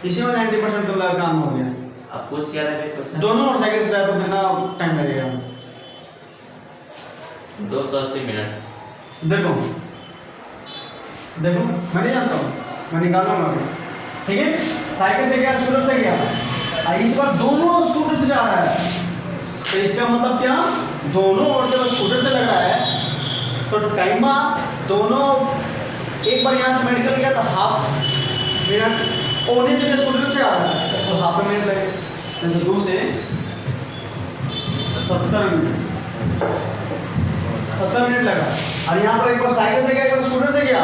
इसी में 90% तुम लोग का काम हो गया। आप कुछ क्या लगे क्वेश्चन? दोनों और साइकिल से जाए तो कितना टाइम लगेगा? 280 मिनट। देखो मैं नहीं जानता हूँ, मैं निकालूंगा अभी, ठीक है। साइकिल से गया, स्कूटर से गया, इस बार दोनों स्कूटर से जा रहा है, तो इसका मतलब क्या? दोनों और जब स्कूटर से लग रहा है तो टाइम दोनों, एक बार यहाँ से मेडिकल गया तो हाफ मिनट, ओने से स्कूटर से आ रहा है तो हाफ मिनट लगे, तो 2 से 70 मिनट, 70 मिनट लगा। और यहाँ पर एक बार साइकिल से गया, एक बार स्कूटर से गया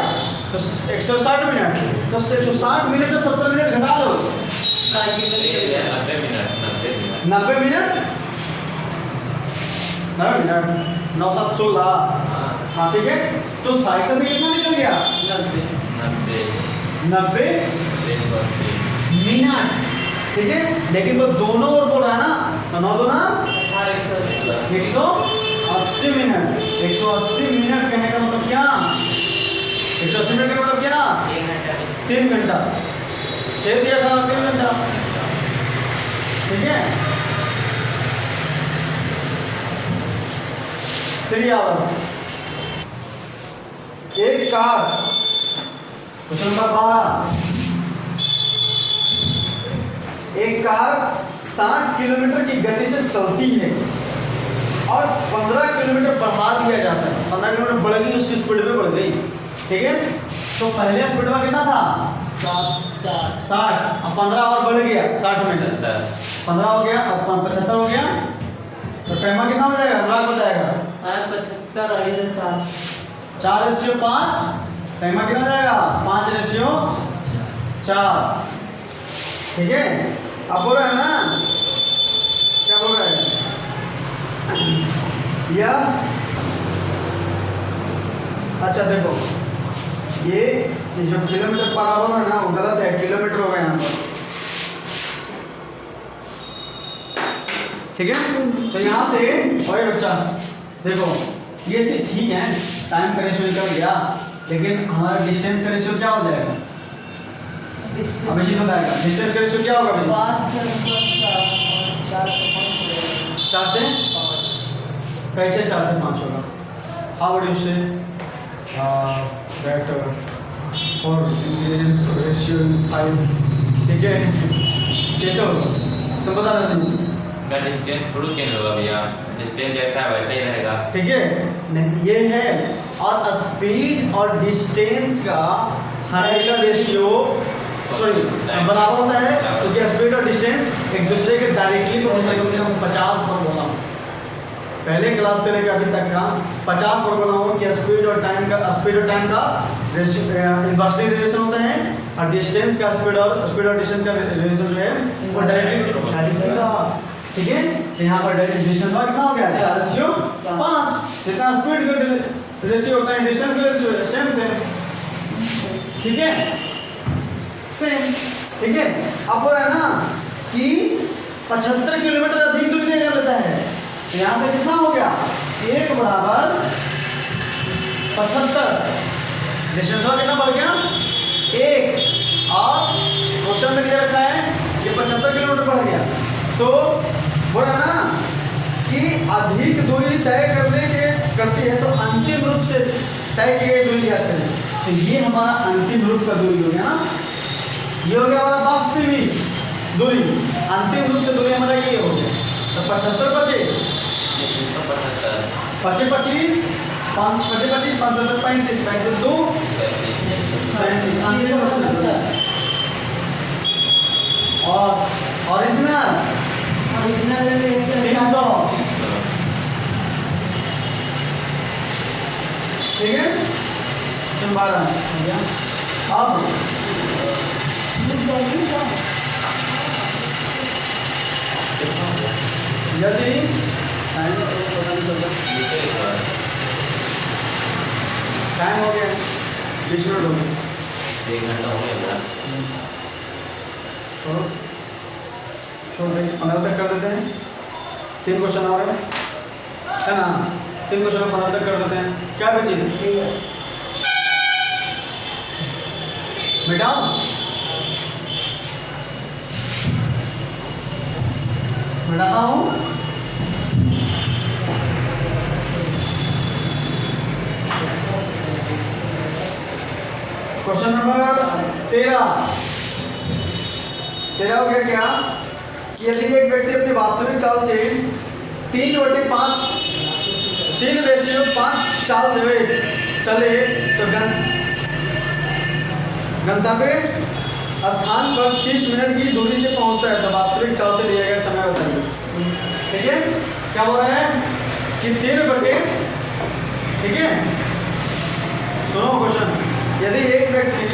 तो 160 मिनट, तो 160 मिनट से 70 मिनट घटा लो। साइकिल ये में है 90 मिनट 90 मिनट 90 मिनट 90 मिनट 9 7 16। हाँ हाँ ठीक है, तो साइकिल से कितना निकल गया? 90 90 180 मिनट। ठीक है, लेकिन वो दोनों ओर बोल रहा है ना, तो 9 दूना 180 मिनट। 180 मिनट कहने का मतलब क्या? 180 मिनट का मतलब क्या? 3 घंटा। 6 दिया था 3 घंटा। ठीक है, 3 आवर्स। एक कार, क्वेश्चन नंबर 12, एक कार 60 किलोमीटर की गति से चलती है और 15 किलोमीटर बढ़ा दिया जाता है। 15 किलोमीटर बढ़ गई, उसकी स्पीड में बढ़ गई। ठीक है, तो पहले स्पीड में कितना था? 60। अब 15 और बढ़ गया 60 में, 15 हो गया, अब 75 हो गया, तो टाइम कितना हो जाएगा? अनुराग बताएगा। 75 और इधर 60 4:5, टाइम कितना जाएगा? 5:4। ठीक है, अब बोल रहा है ना, क्या बोल रहा है? यह अच्छा देखो, ये जो किलोमीटर पर आवर है ना, वो गलत है, किलोमीटर हो गया यहाँ पर। ठीक है, तो यहाँ से ओए बच्चा देखो, ये ठीक है, टाइम का रेशियो निकल गया, लेकिन हमारा डिस्टेंस का रेशियो क्या हो जाएगा? अभिजीत बताएगा। डिस्टेंस का रेशियो क्या होगा अभिजीत? 4 से कैसे 4 से 5 होगा? How would you say that for increasing ratio in 5? ठीक है, कैसे होगा तुम बता रहे हो? का डिस्टेंस थोड़ा चेंज होगा भैया, डिस्टेंस जैसा है वैसा ही रहेगा। ठीक है, नहीं ये है, और स्पीड और डिस्टेंस का हमेशा रेशियो सॉरी बराबर होता है, क्योंकि स्पीड और डिस्टेंस एक दूसरे के डायरेक्टली कम से कम 50 पर बोला हूँ। पहले क्लास से लेकर अभी तक का 50 पर बोला हूँ कि स्पीड और टाइम का इन्वर्सली रिलेशन होता है, और डिस्टेंस का स्पीड और डिस्टेंस का रिलेशन जो है वो डायरेक्टली का। ठीक है, तो यहाँ पर डायरेक्ट डिस्टेंस का कितना हो गया? रेशियो 5। जितना स्पीड का रेशियो होता है डिस्टेंस का रेशियो सेम। ठीक है, सेम। ठीक है, अब हो रहा है ना कि 75 किलोमीटर अधिक दूरी तय कर लेता है। यहाँ से कितना हो गया? 1 बराबर 75, डिस्टेंस का कितना बढ़ गया? 1, और क्वेश्चन में दिया रखा है कि 75 किलोमीटर बढ़ गया, तो बोल रहा है ना कि अधिक दूरी तय करती है, तो अंतिम रूप से तय की गई दूरी कहते हैं। तो ये हमारा अंतिम रूप का दूरी हो गया ना, ये हो गया हमारा वास्तविक दूरी। अंतिम रूप से दूरी हमारा ये हो गया, तो 75 बचे 25 25 5 75 35 2 और ओरिजिनल 300। ठीक है, अब यदि टाइम हो गया 20 मिनट हो गए, 1 घंटा हो गया। छोड़ देंगे, 15 तक कर देते हैं। 3 क्वेश्चन और है ना, 3 क्वेश्चन 15 तक कर देते हैं। क्या बची बेटा? मिटाता हूँ। क्वेश्चन नंबर 13 हो गया क्या? यदि एक व्यक्ति अपनी वास्तविक चाल से 3/5 चाल से चले तो गंतव्य स्थान पर 30 मिनट की दूरी से पहुंचता है, तो वास्तविक चाल से दिया गया समय बताइए। ठीक है, क्या बोल रहा है कि 3/, ठीक है, सुनो क्वेश्चन। यदि एक व्यक्ति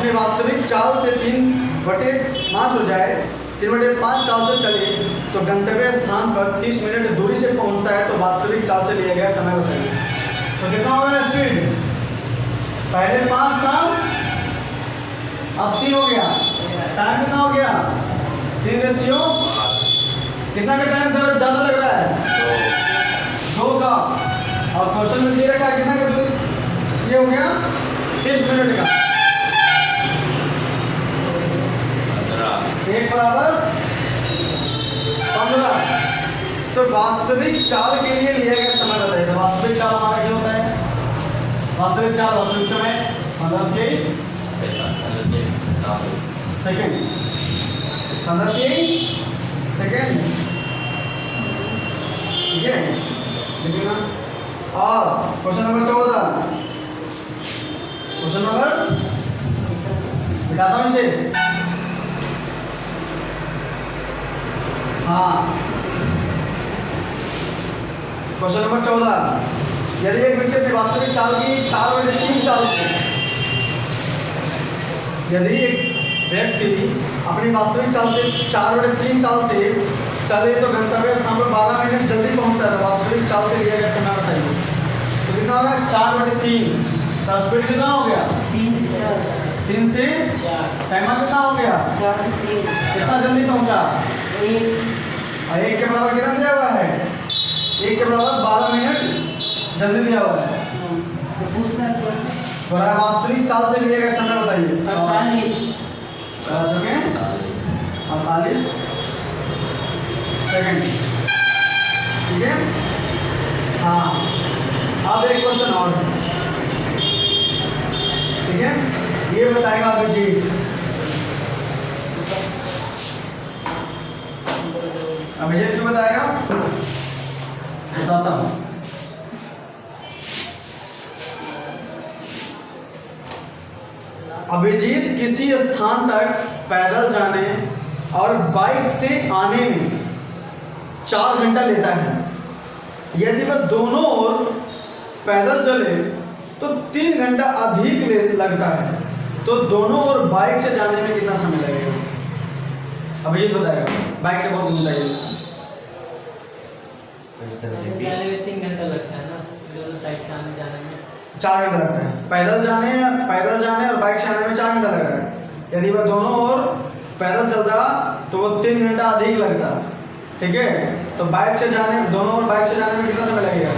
अपनी वास्तविक चाल से 3/5 हो जाए, 3/5 चाल से चले तो गंतव्य स्थान पर 30 मिनट दूरी से पहुंचता है, तो वास्तविक चाल से लिया गया समय बताइए। तो कितना हो गया स्पीड? पहले 5 था, अब 3 हो गया। टाइम कितना हो गया? 3 कितना का टाइम ज़्यादा लग रहा है? 2 का। और क्वेश्चन में दे रखा है कितना का दूरी? ये हो गया 30 मिनट का। 1 बराबर 15। तो वास्तविक चाल के लिए लिया गया समय बताइए। तो वास्तविक चाल हमारा क्या होता है? वास्तविक चाल वास्तविक समय मतलब कि सेकेंड, 15 की सेकेंड, ठीक है, देखिए ना। और क्वेश्चन नंबर 14, क्वेश्चन नंबर बताता हूँ इसे। हाँ, क्वेश्चन नंबर 14, यदि एक व्यक्ति अपनी वास्तविक चाल की 4/3 चाल से, यदि एक व्यक्ति अपनी वास्तविक चाल से 4/3 चाल से चले तो गंतव्य स्थान पर 12 मिनट जल्दी पहुंचता है। वास्तविक चाल से लिया गया समय बताइए। तो कितना हो गया? 4/3। तो स्पीड कितना हो गया? 3 से 4। टाइम कितना हो गया? 4 से 3। कितना जल्दी पहुंचा? 1। और 1 के बराबर कितना दिया हुआ है? 1 के बराबर 12 मिनट जल्दी दिया हुआ है। तो वास्तविक चाल से लिया गया समय बताइए। 48 सेकंड, ठीक है। हाँ, अब एक क्वेश्चन और है, ठीक है। ये बताएगा अभिजीत। अभिजीत क्यों बताएगा? बताता हूँ। अभिजीत किसी स्थान तक पैदल जाने और बाइक से आने में 4 घंटा लेता है। यदि वह दोनों ओर पैदल चले तो 3 घंटा अधिक लगता है। तो दोनों ओर बाइक से जाने में कितना समय लगेगा? अभिजीत बताएगा। बाइक से बहुत दूर लगेगा। 3 घंटा लगता है ना, दोनों साइड से आने जाने में 4 घंटा लगता है। पैदल जाने और बाइक से आने में 4 घंटा लग रहा है। यदि वह दोनों ओर पैदल चलता तो वो 3 घंटा अधिक लगता, ठीक है। तो बाइक से जाने, दोनों ओर बाइक से जाने में कितना समय लगेगा?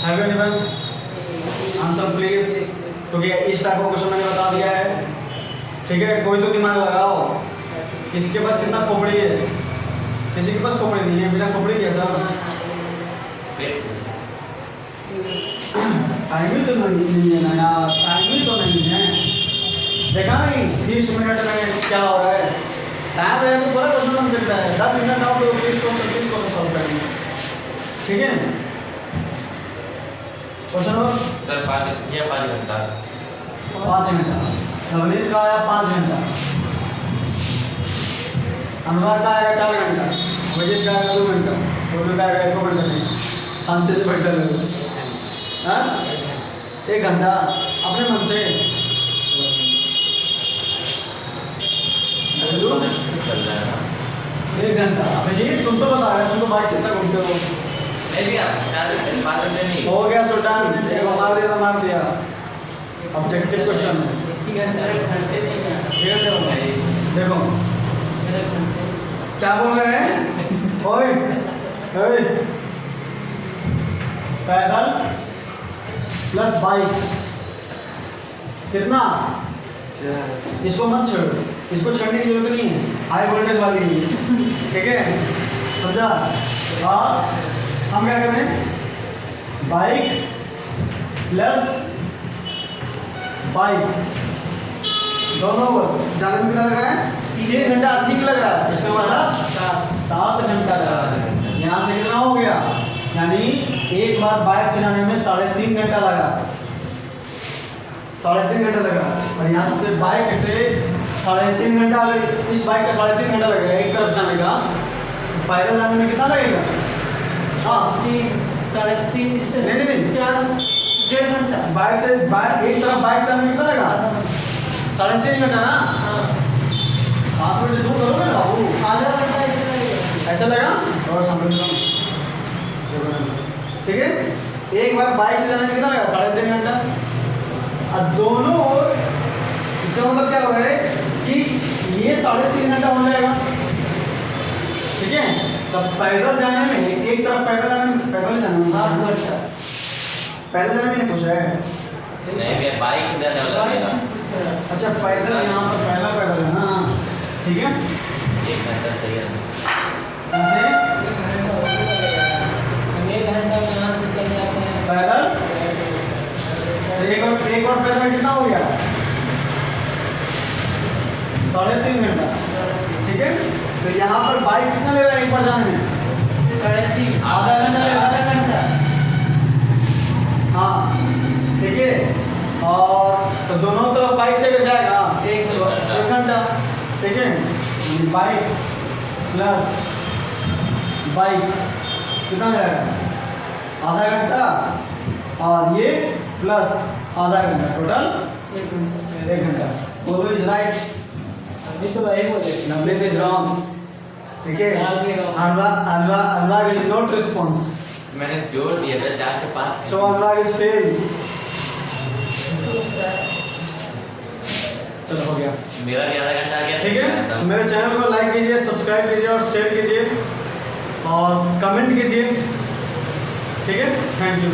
Have anyone answer please? क्योंकि इस टाइप का क्वेश्चन मैंने बता दिया है, ठीक है। कोई तो दिमाग लगाओ। किसके पास कितना खोपड़ी है? किसी के पास खोपड़ी नहीं है। बिना खोपड़ी के सर टाइम ही तो नहीं है ना यार, टाइम ही तो नहीं है। देखा नहीं 30 मिनट में क्या हो रहा है? टाइम रहे तो पूरा क्वेश्चन बन सकता है। 10 मिनट आओ तो 30 को सॉल्व करेंगे, ठीक है। क्वेश्चन नंबर सर 5 या 5 घंटा। 5 घंटा। नवनीत का आया 5 घंटा, अनुराग का आएगा 4 घंटा, अभिजीत का आएगा 2 घंटा, गोलू का आएगा 1 घंटा। नहीं, शांति से बैठा रहो। हाँ, 1 घंटा अपने मन से। चल रहा है ना 1 घंटा। अभिजीत तुम तो बता रहे, तुम तो बाइक से इतना घूमते हो। नहीं भैया 4 घंटे नहीं हो गया सुल्तान, एक मार दिया। ऑब्जेक्टिव क्वेश्चन है। देखो क्या बोल रहे हैं? ओए ओए, पैदल प्लस बाइक कितना? इसको मत छोड़ो, इसको छोड़ने की जरूरत नहीं है। हाई वोल्टेज वाली है, ठीक है, समझा। और हम क्या करें? बाइक प्लस बाइक दोनों जाने में कितना लग रहा है? 3 घंटा अधिक लग रहा है। इसका मतलब 7 घंटा लग रहा है। यहाँ से कितना हो गया? यानी एक बार बाइक चलाने में 3.5 घंटा लगा, 3.5 घंटा लगा। और यहाँ से बाइक से 3.5 घंटा, अगर इस बाइक का 3.5 घंटा लगेगा एक तरफ जाने का, पैदल जाने में कितना लगेगा? हाँ 3 साढ़े 3 नहीं 4 1.5 घंटा। बाइक से बाइक एक तरफ बाइक से आने कितना लगेगा? 3.5 घंटा ना। हाँ 7 मिनट दूर करोगे ना बाबू, आधा घंटा ऐसे लगेगा। ऐसा लगा और समझ लो, ठीक है। एक बार बाइक से जाने में कितना लगा? 3.5 घंटा। अब दोनों ओर इसका मतलब क्या हो रहा है कि ये 3.5 घंटा हो जाएगा, ठीक है। तब पैदल जाने में, एक तरफ पैदल जाने में, पैदल जाने में 8 घंटा। पैदल जाने में नहीं पूछ रहा है। नहीं भैया बाइक से जाने वाला भैया। अच्छा पैदल, यहाँ पर पहला पैदल है ना, ठीक है। 1 घंटा सही है। यहाँ से 1 घंटा में यहाँ से चल जाते हैं पैदल, तो एक और पैदल में कितना हो गया? 3.5 घंटा, ठीक है। तो यहाँ पर बाइक कितना ले रहा है एक बार जाने में? 3.5 आधा घंटा ले रहा है। आधा घंटा। हाँ ठीक है। और तो दोनों तरफ बाइक से ले जाएगा 1 घंटा, ठीक है। बाइक प्लस बाइक कितना जाएगा? आधा घंटा, और ये प्लस आधा घंटा, टोटल 1 घंटा। बोलो इज राइट, अभी तो वही बोले। नवनीत इज रॉन्ग, ठीक है। अनुराग इज नॉट रिस्पॉन्स, मैंने जोड़ दिया था 4 से 5। सो अनुराग इज फेल। चलो हो गया, मेरा भी आधा घंटा आ गया, ठीक है। मेरे चैनल को लाइक कीजिए, सब्सक्राइब कीजिए और शेयर कीजिए और कमेंट कीजिए, ठीक है। Thank you.